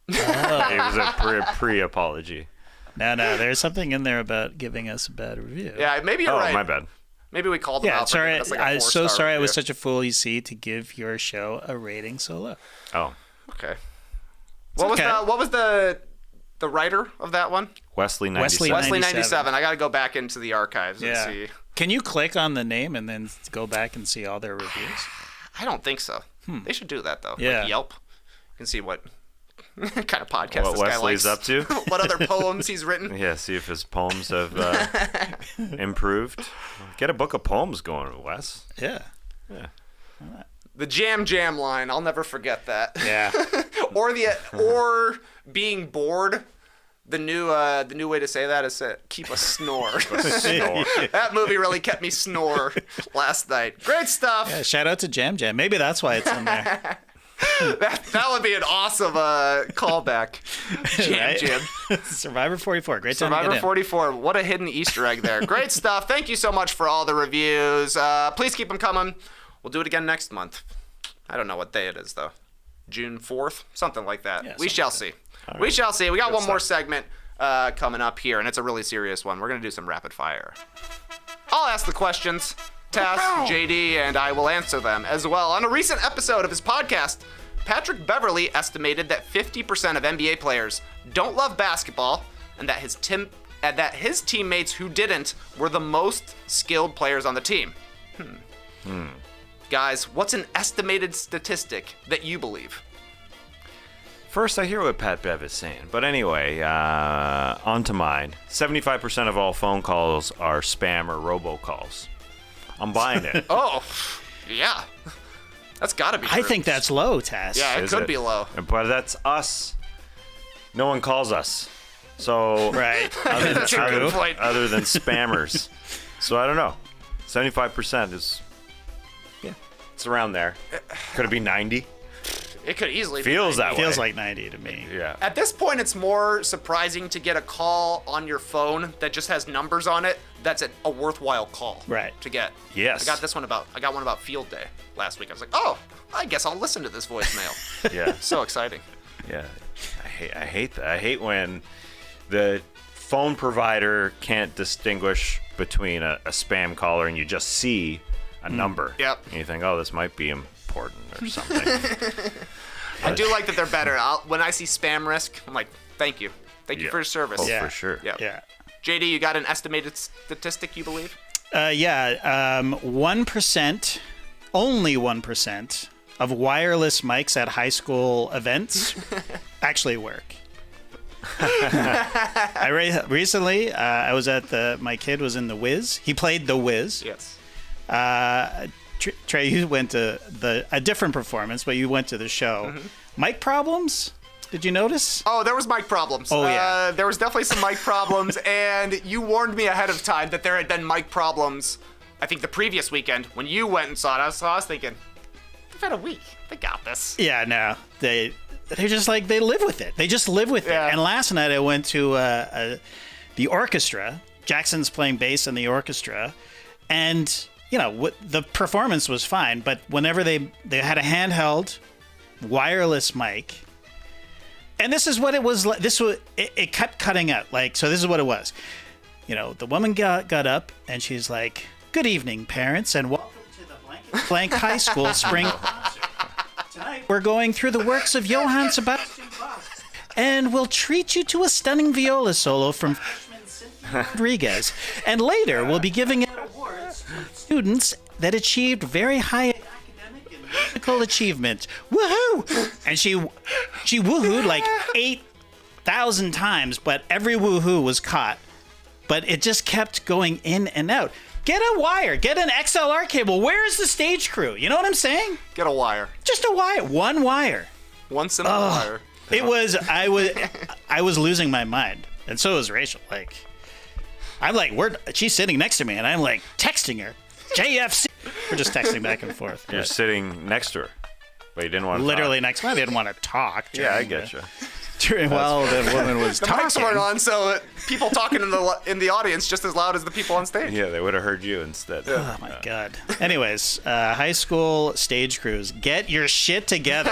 It was a pre-apology. No, there's something in there about giving us a bad review. Yeah, maybe you're Oh, right. my bad. Maybe we called them Yeah, out. sorry. That's like a I'm so 4-star sorry I was review. such a fool, you see, to give your show a rating so low. Oh, Okay. What was the writer of that one? Wesley 97. Wesley 97. 97. I got to go back into the archives and Yeah. see. Can you click on the name and then go back and see all their reviews? I don't think so. They should do that though. Yeah. Like Yelp. You can see what kind of podcast What this guy Wesley's likes. up to? What other poems he's written. Yeah, see if his poems have improved. Get a book of poems going, Wes. Yeah. The jam line. I'll never forget that. Yeah. or being bored. The new way to say that is to keep a snore. That movie really kept me snore last night. Great stuff. Yeah, shout out to Jam Jam. Maybe that's why it's in there. That would be an awesome callback. Right? Jam. Survivor 44. Great time to Survivor get in. 44. What a hidden Easter egg there. Great stuff. Thank you so much for all the reviews. Please keep them coming. We'll do it again next month. I don't know what day it is, though. June 4th? Something like that. Yeah, We something shall like see. All We right. shall see. We got Good one more stuff. segment coming up here, and it's a really serious one. We're going to do some rapid fire. I'll ask the questions. Tas, JD, and I will answer them as well. On a recent episode of his podcast, Patrick Beverley estimated that 50% of NBA players don't love basketball, and that his teammates who didn't were the most skilled players on the team. Guys, what's an estimated statistic that you believe? First, I hear what Pat Bev is saying. But anyway, on to mine. 75% of all phone calls are spam or robocalls. I'm buying it. Oh, yeah. That's got to be true. I think that's low, Tas. Yeah, it Is could be low. But that's us. No one calls us. So Right. That's a good point. other than spammers. So I don't know. 75% is, yeah, it's around there. Could it be 90? It could easily Feels be. that way. Feels like 90 to me. Yeah. At this point, it's more surprising to get a call on your phone that just has numbers on it. That's a worthwhile call. Right. To get. Yes. I got one about Field Day last week. I was like, oh, I guess I'll listen to this voicemail. Yeah. So exciting. Yeah. I hate that. I hate when the phone provider can't distinguish between a spam caller and you just see a number. Yep. And you think, oh, this might be important or something. I do like that they're better. When I see spam risk, I'm like, thank you. Thank you Yeah. for your service. Oh, Yeah. for sure. Yeah. Yeah. JD, you got an estimated statistic you believe? 1%, only 1% of wireless mics at high school events actually work. Recently, I was at my kid was in The Wiz. He played The Wiz. Yes. Trey, you went to a different performance, but you went to the show. Mic problems? Did you notice? Oh, there was mic problems. Oh, yeah. There was definitely some mic problems, and you warned me ahead of time that there had been mic problems, I think the previous weekend, when you went and saw it. So I was thinking, they've had a week. They got this. Yeah, no. They're just like, they live with it. They just live with it. And last night I went to the orchestra. Jackson's playing bass in the orchestra. And, the performance was fine, but whenever they had a handheld wireless mic, and this is what it was like. It kept cutting out. So this is what it was. The woman got up and she's like, "Good evening, parents, and welcome to the Blank High School Spring Concert. Tonight we're going through the works of Johann Sebastian Bach, and we'll treat you to a stunning viola solo from freshman Cynthia Rodriguez. And later we'll be giving out awards to students that achieved very high academic and musical achievement. Woohoo!" And she woohooed like 8,000 times, but every woohoo was caught. But it just kept going in and out. Get a wire. Get an XLR cable. Where is the stage crew? You know what I'm saying? Get a wire. Just a wire. One wire. One simple wire. I was losing my mind. And so was Rachel. She's sitting next to me, and I'm like texting her. JFC. We're just texting back and forth. You're sitting next to her, but you didn't want to Literally talk. next to me. I didn't want to talk. Yeah, I get you. While the woman was The talking. mics weren't on, so people talking in the audience just as loud as the people on stage. Yeah, they would have heard you instead. Oh my God. Anyways, high school stage crews, get your shit together.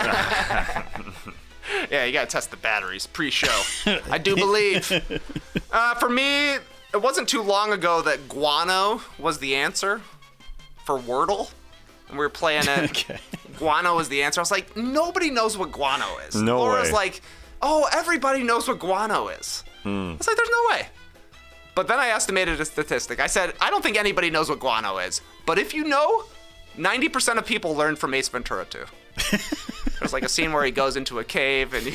Yeah, you gotta test the batteries pre-show. I do believe. For me, it wasn't too long ago that guano was the answer for Wordle, and we were playing it. Okay. Guano was the answer. I was like, nobody knows what guano is. No Laura's way. like, oh, everybody knows what guano is. I was like, there's no way. But then I estimated a statistic. I said, I don't think anybody knows what guano is. But if you know, 90% of people learned from Ace Ventura 2. There's like a scene where he goes into a cave and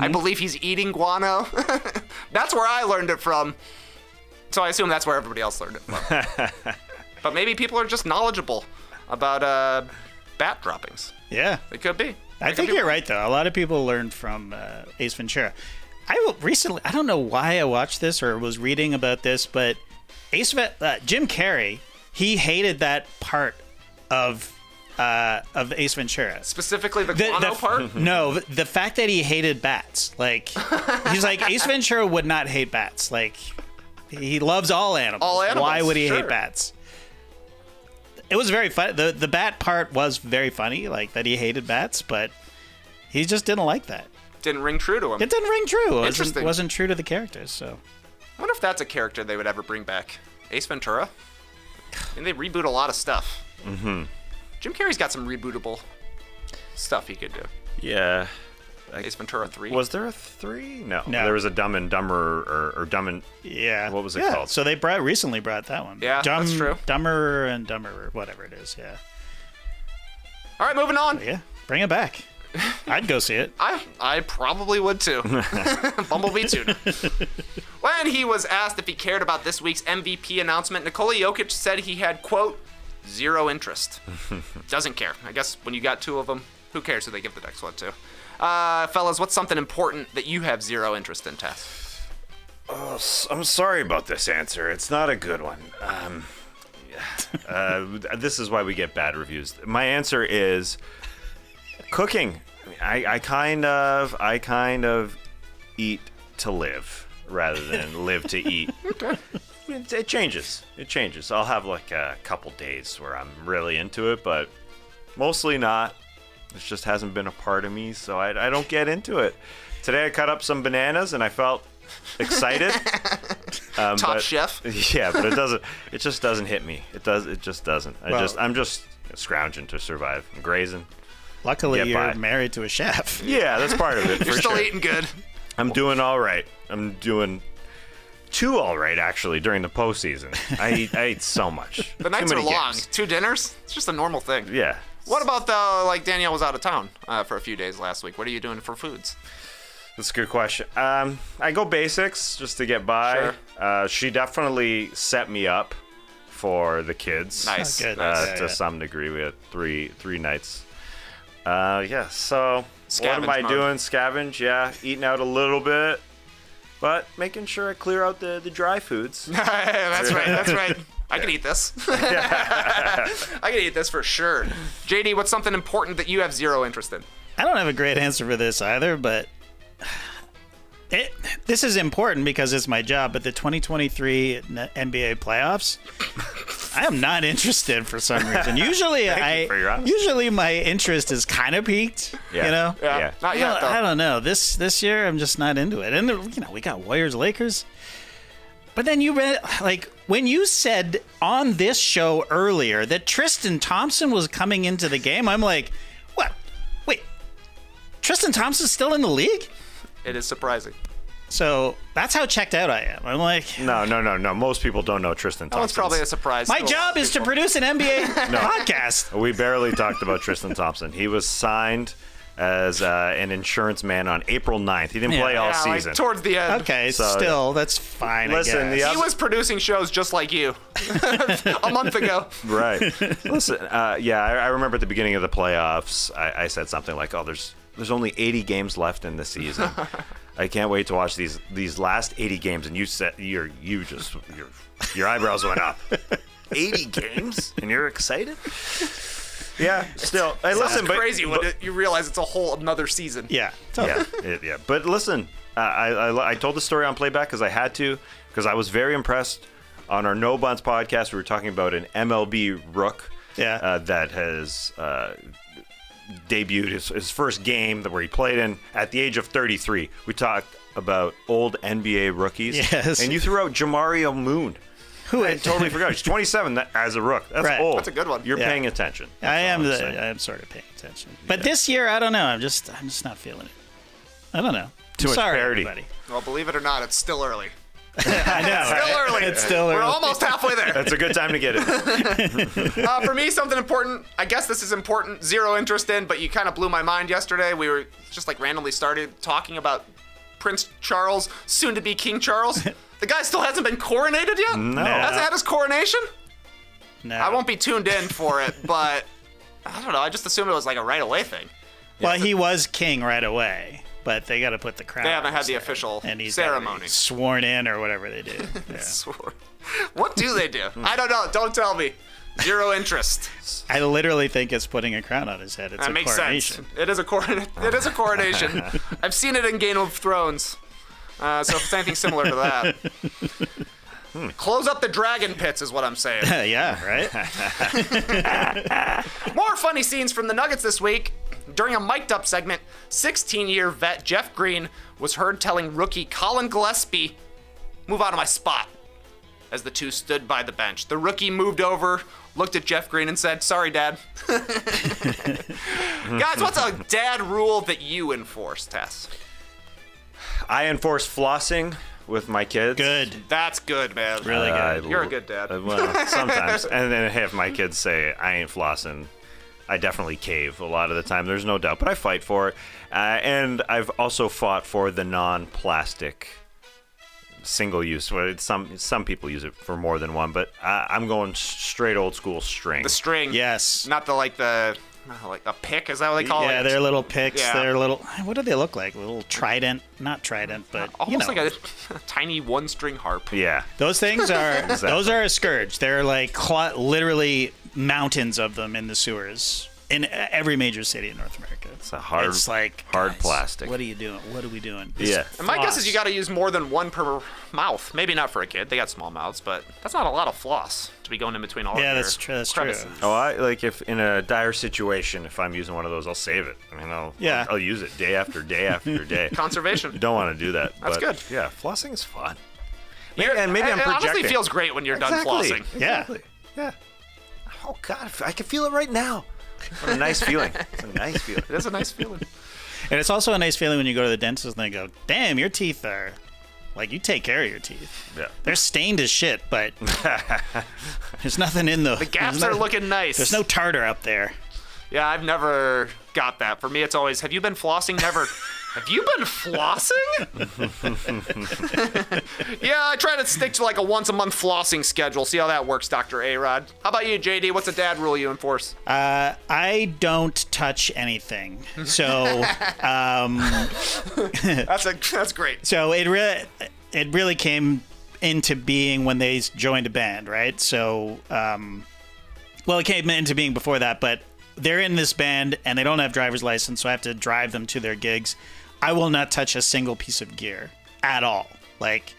I believe he's eating guano. That's where I learned it from. So I assume that's where everybody else learned it from. But maybe people are just knowledgeable about bat droppings. Yeah. It could be. I think you're right, though. A lot of people learned from Ace Ventura. I don't know why I watched this or was reading about this, but Jim Carrey, he hated that part of Ace Ventura. Specifically the guano part? No, the fact that he hated bats. He's like, Ace Ventura would not hate bats. He loves all animals. All animals, Why would he sure. hate bats? It was very funny. The bat part was very funny, that he hated bats, but he just didn't like that. Didn't ring true to him. It didn't ring true. Interesting. It wasn't true to the characters, so. I wonder if that's a character they would ever bring back. Ace Ventura? And they reboot a lot of stuff. Mm-hmm. Jim Carrey's got some rebootable stuff he could do. Yeah. Ace Ventura 3. Was there a 3? No. No. There was a Dumb and Dumber or Dumb and... Yeah. What was it Yeah, called? So they recently brought that one. Yeah, that's true. Dumber and Dumber, whatever it is, yeah. All right, moving on. Yeah, bring it back. I'd go see it. I probably would too. Bumblebee too. When he was asked if he cared about this week's MVP announcement, Nikola Jokic said he had, quote, zero interest. Doesn't care. I guess when you got two of them, who cares who they give the next one to? Fellas, what's something important that you have zero interest in, Tess? Oh, I'm sorry about this answer. It's not a good one. This is why we get bad reviews. My answer is cooking. I kind of eat to live rather than live to eat. Okay. It changes. I'll have a couple days where I'm really into it, but mostly not. It just hasn't been a part of me, so I don't get into it. Today I cut up some bananas and I felt excited. Top chef. Yeah, but it just doesn't hit me. It just doesn't. I'm just scrounging to survive. I'm grazing. Luckily, Get you're by. married to a chef. Yeah, that's part of it. You're for still sure. eating good. I'm doing all right. I'm doing too all right, actually, during the postseason. I ate so much. The nights Too are many long. games. 2 dinners? It's just a normal thing. Yeah. What about Danielle was out of town for a few days last week? What are you doing for foods? That's a good question. I go basics just to get by. She definitely set me up for the kids. Nice. Oh, good. To some degree. We had three nights. Yeah, so Scavenge what am I mode. doing? Scavenge, yeah. Eating out a little bit, but making sure I clear out the dry foods. That's right. I can eat this. I can eat this for sure. JD, what's something important that you have zero interest in? I don't have a great answer for this either, but this is important because it's my job. But the 2023 NBA playoffs, I am not interested for some reason. Usually, you for your honesty. usually my interest is kind of peaked. Yeah. You know, Yeah. Not yet, though. I don't know. This year, I'm just not into it. And we got Warriors, Lakers. But then you read, like, when you said on this show earlier that Tristan Thompson was coming into the game, I'm like, what? Wait, Tristan Thompson's still in the league? It is surprising. So that's how checked out I am. I'm like, No. Most people don't know Tristan That one's Thompson. probably a surprise. my to a lot job of is to people. produce an NBA podcast. We barely talked about Tristan Thompson. He was signed as an insurance man on April 9th. He didn't play all Yeah, like, season. towards the end. Okay, So, still, that's fine. Listen, I the guess. He was producing shows just like you a month ago. Right. Listen, I remember at the beginning of the playoffs, I said something like, "Oh, there's only 80 games left in the season. I can't wait to watch these last 80 games." And you said your eyebrows went up. 80 games, and you're excited? Yeah. Still, hey, listen, It's crazy when you realize it's a whole another season. Yeah, totally. yeah. But listen, I told the story on playback because I had to, because I was very impressed. On our No Bunts podcast, we were talking about an MLB rook that has debuted his first game where he played in at the age of 33. We talked about old NBA rookies. Yes. And you threw out Jamario Moon. Who I totally forgot. He's 27 as a rook. That's Right. old. That's a good one. You're Yeah. paying attention. I That's all I'm saying. am sort of paying attention. But this year, I don't know. I'm just not feeling it. I don't know. Too much Sorry, parity. everybody. Well, believe it or not, it's still early. I know. Still early. It's still We're early. almost halfway there. That's a good time to get it. For me, something important. I guess this is important. Zero interest in, but you kind of blew my mind yesterday. We were just like randomly started talking about Prince Charles, soon to be King Charles. The guy still hasn't been coronated yet? No. Hasn't had his coronation? No. I won't be tuned in for it, but I don't know. I just assumed it was like a right away thing. Well, he was king right away, but they got to put the crown. They haven't had the on official and he's gotta be ceremony. sworn in or whatever they do. Yeah. What do they do? I don't know. Don't tell me. Zero interest. I literally think it's putting a crown on his head. It's That a makes coronation. sense. It is a coronation. I've seen it in Game of Thrones. So if it's anything similar to that. Close up the dragon pits is what I'm saying. Yeah, right? More funny scenes from the Nuggets this week. During a mic'd up segment, 16-year vet Jeff Green was heard telling rookie Colin Gillespie, "Move out of my spot," as the two stood by the bench. The rookie moved over, looked at Jeff Green and said, "Sorry, Dad." Guys, what's a dad rule that you enforce, Tess? I enforce flossing with my kids. Good. That's good, man. Really good. You're a good dad. Well, sometimes. And then if my kids say I ain't flossing, I definitely cave a lot of the time. There's no doubt. But I fight for it. And I've also fought for the non-plastic single-use. Some people use it for more than one, but I'm going straight old school string. The string. Yes. Not the like a pick, is that what they call it? Yeah, they're little picks. Yeah. They're little. What do they look like? A little trident? Not trident, but Almost you know. like a tiny one-string harp. Yeah. Those things are those are a scourge. They're like literally mountains of them in the sewers in every major city in North America. It's a hard, It's like hard guys, plastic. What are you doing? What are we doing? Yeah. And my guess is Floss. you got to use more than one per mouth. Maybe not for a kid. They got small mouths, but that's not a lot of floss to be going in between all Yeah, of your that's true. That's true. crevices. Oh, I like if in a dire situation, if I'm using one of those, I'll save it. I mean, I'll use it day after day after day. Conservation. You don't want to do that. That's but, good. Yeah, flossing is fun. And maybe I'm it projecting. honestly feels great when you're done flossing. Yeah. Exactly. Yeah. Oh God, I can feel it right now. What a nice feeling. It's a nice feeling. It is a nice feeling. And it's also a nice feeling when you go to the dentist and they go, "Damn, your teeth are like you take care of your teeth. Yeah. They're stained as shit, but there's nothing in The gaps are looking nice. There's no tartar up there." Yeah, I've never got that. For me, it's always, have you been flossing? Never. Have you been flossing? Yeah, I try to stick to like a once-a-month flossing schedule. See how that works, Dr. A-Rod. How about you, JD? What's a dad rule you enforce? I don't touch anything. So That's great. So it really came into being when they joined a band, right? So it came into being before that, but they're in this band and they don't have driver's license, so I have to drive them to their gigs. I will not touch a single piece of gear at all. Like,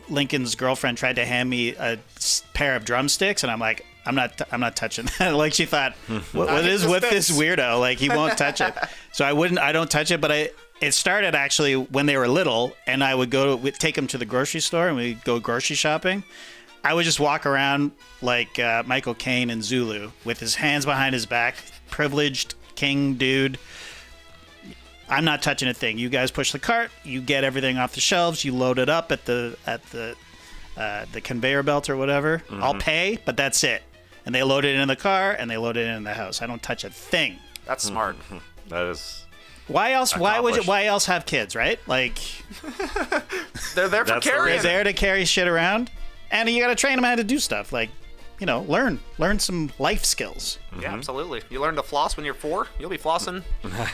Lincoln's girlfriend tried to hand me a pair of drumsticks, and I'm like, I'm not touching that. Like, she thought, what is with this weirdo? Like, he won't touch it. So I don't touch it. But it started actually when they were little, and I would take them to the grocery store, and we'd go grocery shopping. I would just walk around like Michael Caine in Zulu with his hands behind his back, privileged king dude. I'm not touching a thing. You guys push the cart. You get everything off the shelves. You load it up at the conveyor belt or whatever. Mm-hmm. I'll pay, but that's it. And they load it in the car and they load it in the house. I don't touch a thing. That's smart. Mm-hmm. That is. Why else? Why else have kids? Right? Like, they're there for carrying. They're there to carry shit around, and you got to train them how to do stuff. Like, learn some life skills. Yeah, absolutely. You learn to floss when you're 4, you'll be flossing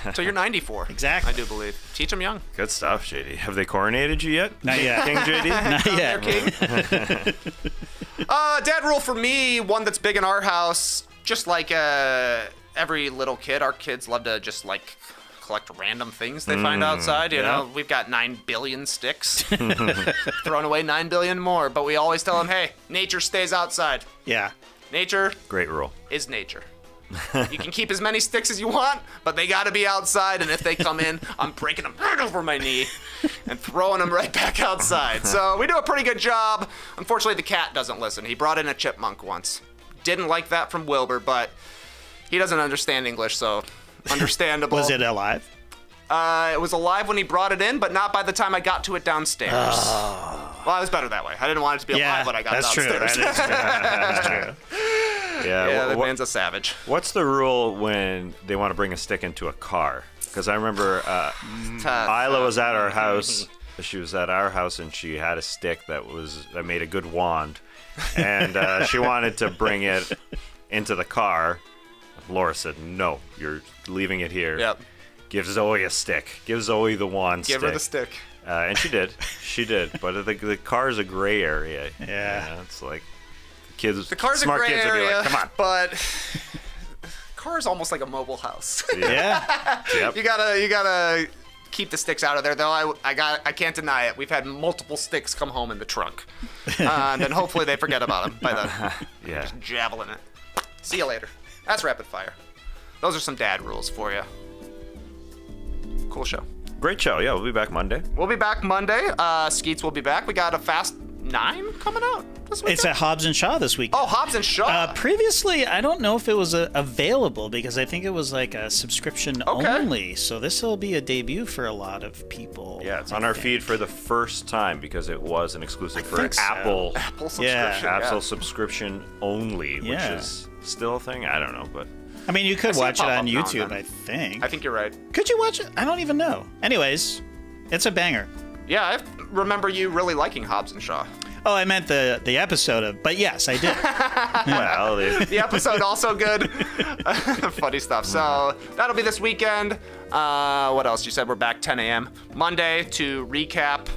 until you're 94. Exactly. I do believe. Teach them young. Good stuff, JD. Have they coronated you yet? Not yet. King JD? Not yet. King. Dad rule for me, one that's big in our house, just like every little kid, our kids love to just like collect random things they find outside. You know, we've got 9 billion sticks, thrown away 9 billion more, but we always tell them, hey, nature stays outside. Yeah. Nature. Great rule. Is nature. You can keep as many sticks as you want, but they got to be outside, and if they come in, I'm breaking them right over my knee and throwing them right back outside. So we do a pretty good job. Unfortunately, the cat doesn't listen. He brought in a chipmunk once. Didn't like that from Wilbur, but he doesn't understand English, so understandable. Was it alive? It was alive when he brought it in, but not by the time I got to it downstairs. Oh. Well, I was better that way. I didn't want it to be alive when I got downstairs. That's true. Yeah, that man's a savage. What's the rule when they want to bring a stick into a car? Because I remember Isla was at our house. She was at our house, and she had a stick that made a good wand, and she wanted to bring it into the car. Laura said, "No, you're leaving it here." Yep. Give Zoe a stick. Give Zoe the wand stick. Give her the stick. And she did. She did. But the car is a gray area. Yeah. It's like kids. The car's smart a gray kids would be area, like, come on. but car is almost like a mobile house. Yeah. Yep. You gotta keep the sticks out of there. Though I can't deny it. We've had multiple sticks come home in the trunk, and then hopefully they forget about them by then. Yeah. Just javelin it. See you later. That's rapid fire. Those are some dad rules for you. Cool show. Great show. Yeah, we'll be back Monday. We'll be back Monday. Skeets will be back. We got a Fast 9 coming out this weekend. It's at Hobbs and Shaw this week. Oh, Hobbs and Shaw. Previously, I don't know if it was available because I think it was like a subscription only. So this will be a debut for a lot of people. Yeah, it's on our feed for the first time because it was an exclusive for think so. Apple. Apple subscription. Apple subscription only, which Yeah. is still a thing. I don't know, but I mean, you could see it watch it pop on up now and YouTube, then. I think. I think you're right. Could you watch it? I don't even know. Anyways, it's a banger. Yeah, I remember you really liking Hobbs and Shaw. Oh, I meant the episode of, but yes, I did. well, The episode also good. Funny stuff. So that'll be this weekend. What else? You said we're back 10 a.m. Monday to recap.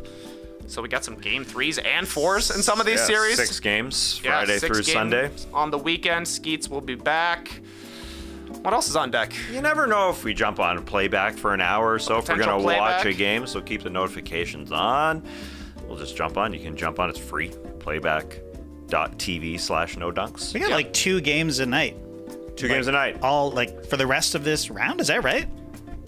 So we got some game 3s and 4s in some of these series. 6 games, Yeah, Friday 6 through games Sunday. On the weekend, Skeets will be back. What else is on deck? You never know if we jump on playback for an hour or so. If we're Potential going to watch playback. a game, so keep the notifications on. We'll just jump on. You can jump on. It's free. Playback.tv/no-dunks. We got like 2 games a night. 2 games a night. All like for the rest of this round. Is that right?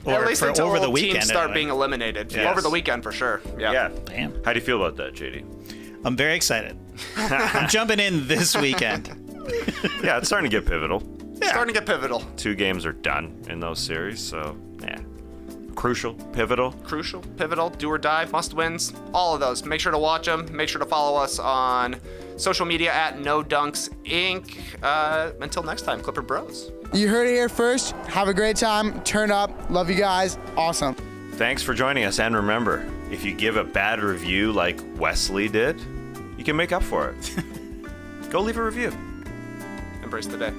Or At least for until over the teams weekend. start anyway. being eliminated. Yes. Over the weekend for sure. Yeah. Damn. How do you feel about that, JD? I'm very excited. I'm jumping in this weekend. Yeah, it's starting to get pivotal. Starting to get pivotal. 2 games are done in those series, so yeah. Crucial, pivotal. Crucial, pivotal, do or die, must wins, all of those. Make sure to watch them. Make sure to follow us on social media at No Dunks Inc. Until next time, Clipper Bros. You heard it here first. Have a great time. Turn up. Love you guys. Awesome. Thanks for joining us. And remember, if you give a bad review like Wesley did, you can make up for it. Go leave a review. Embrace the day.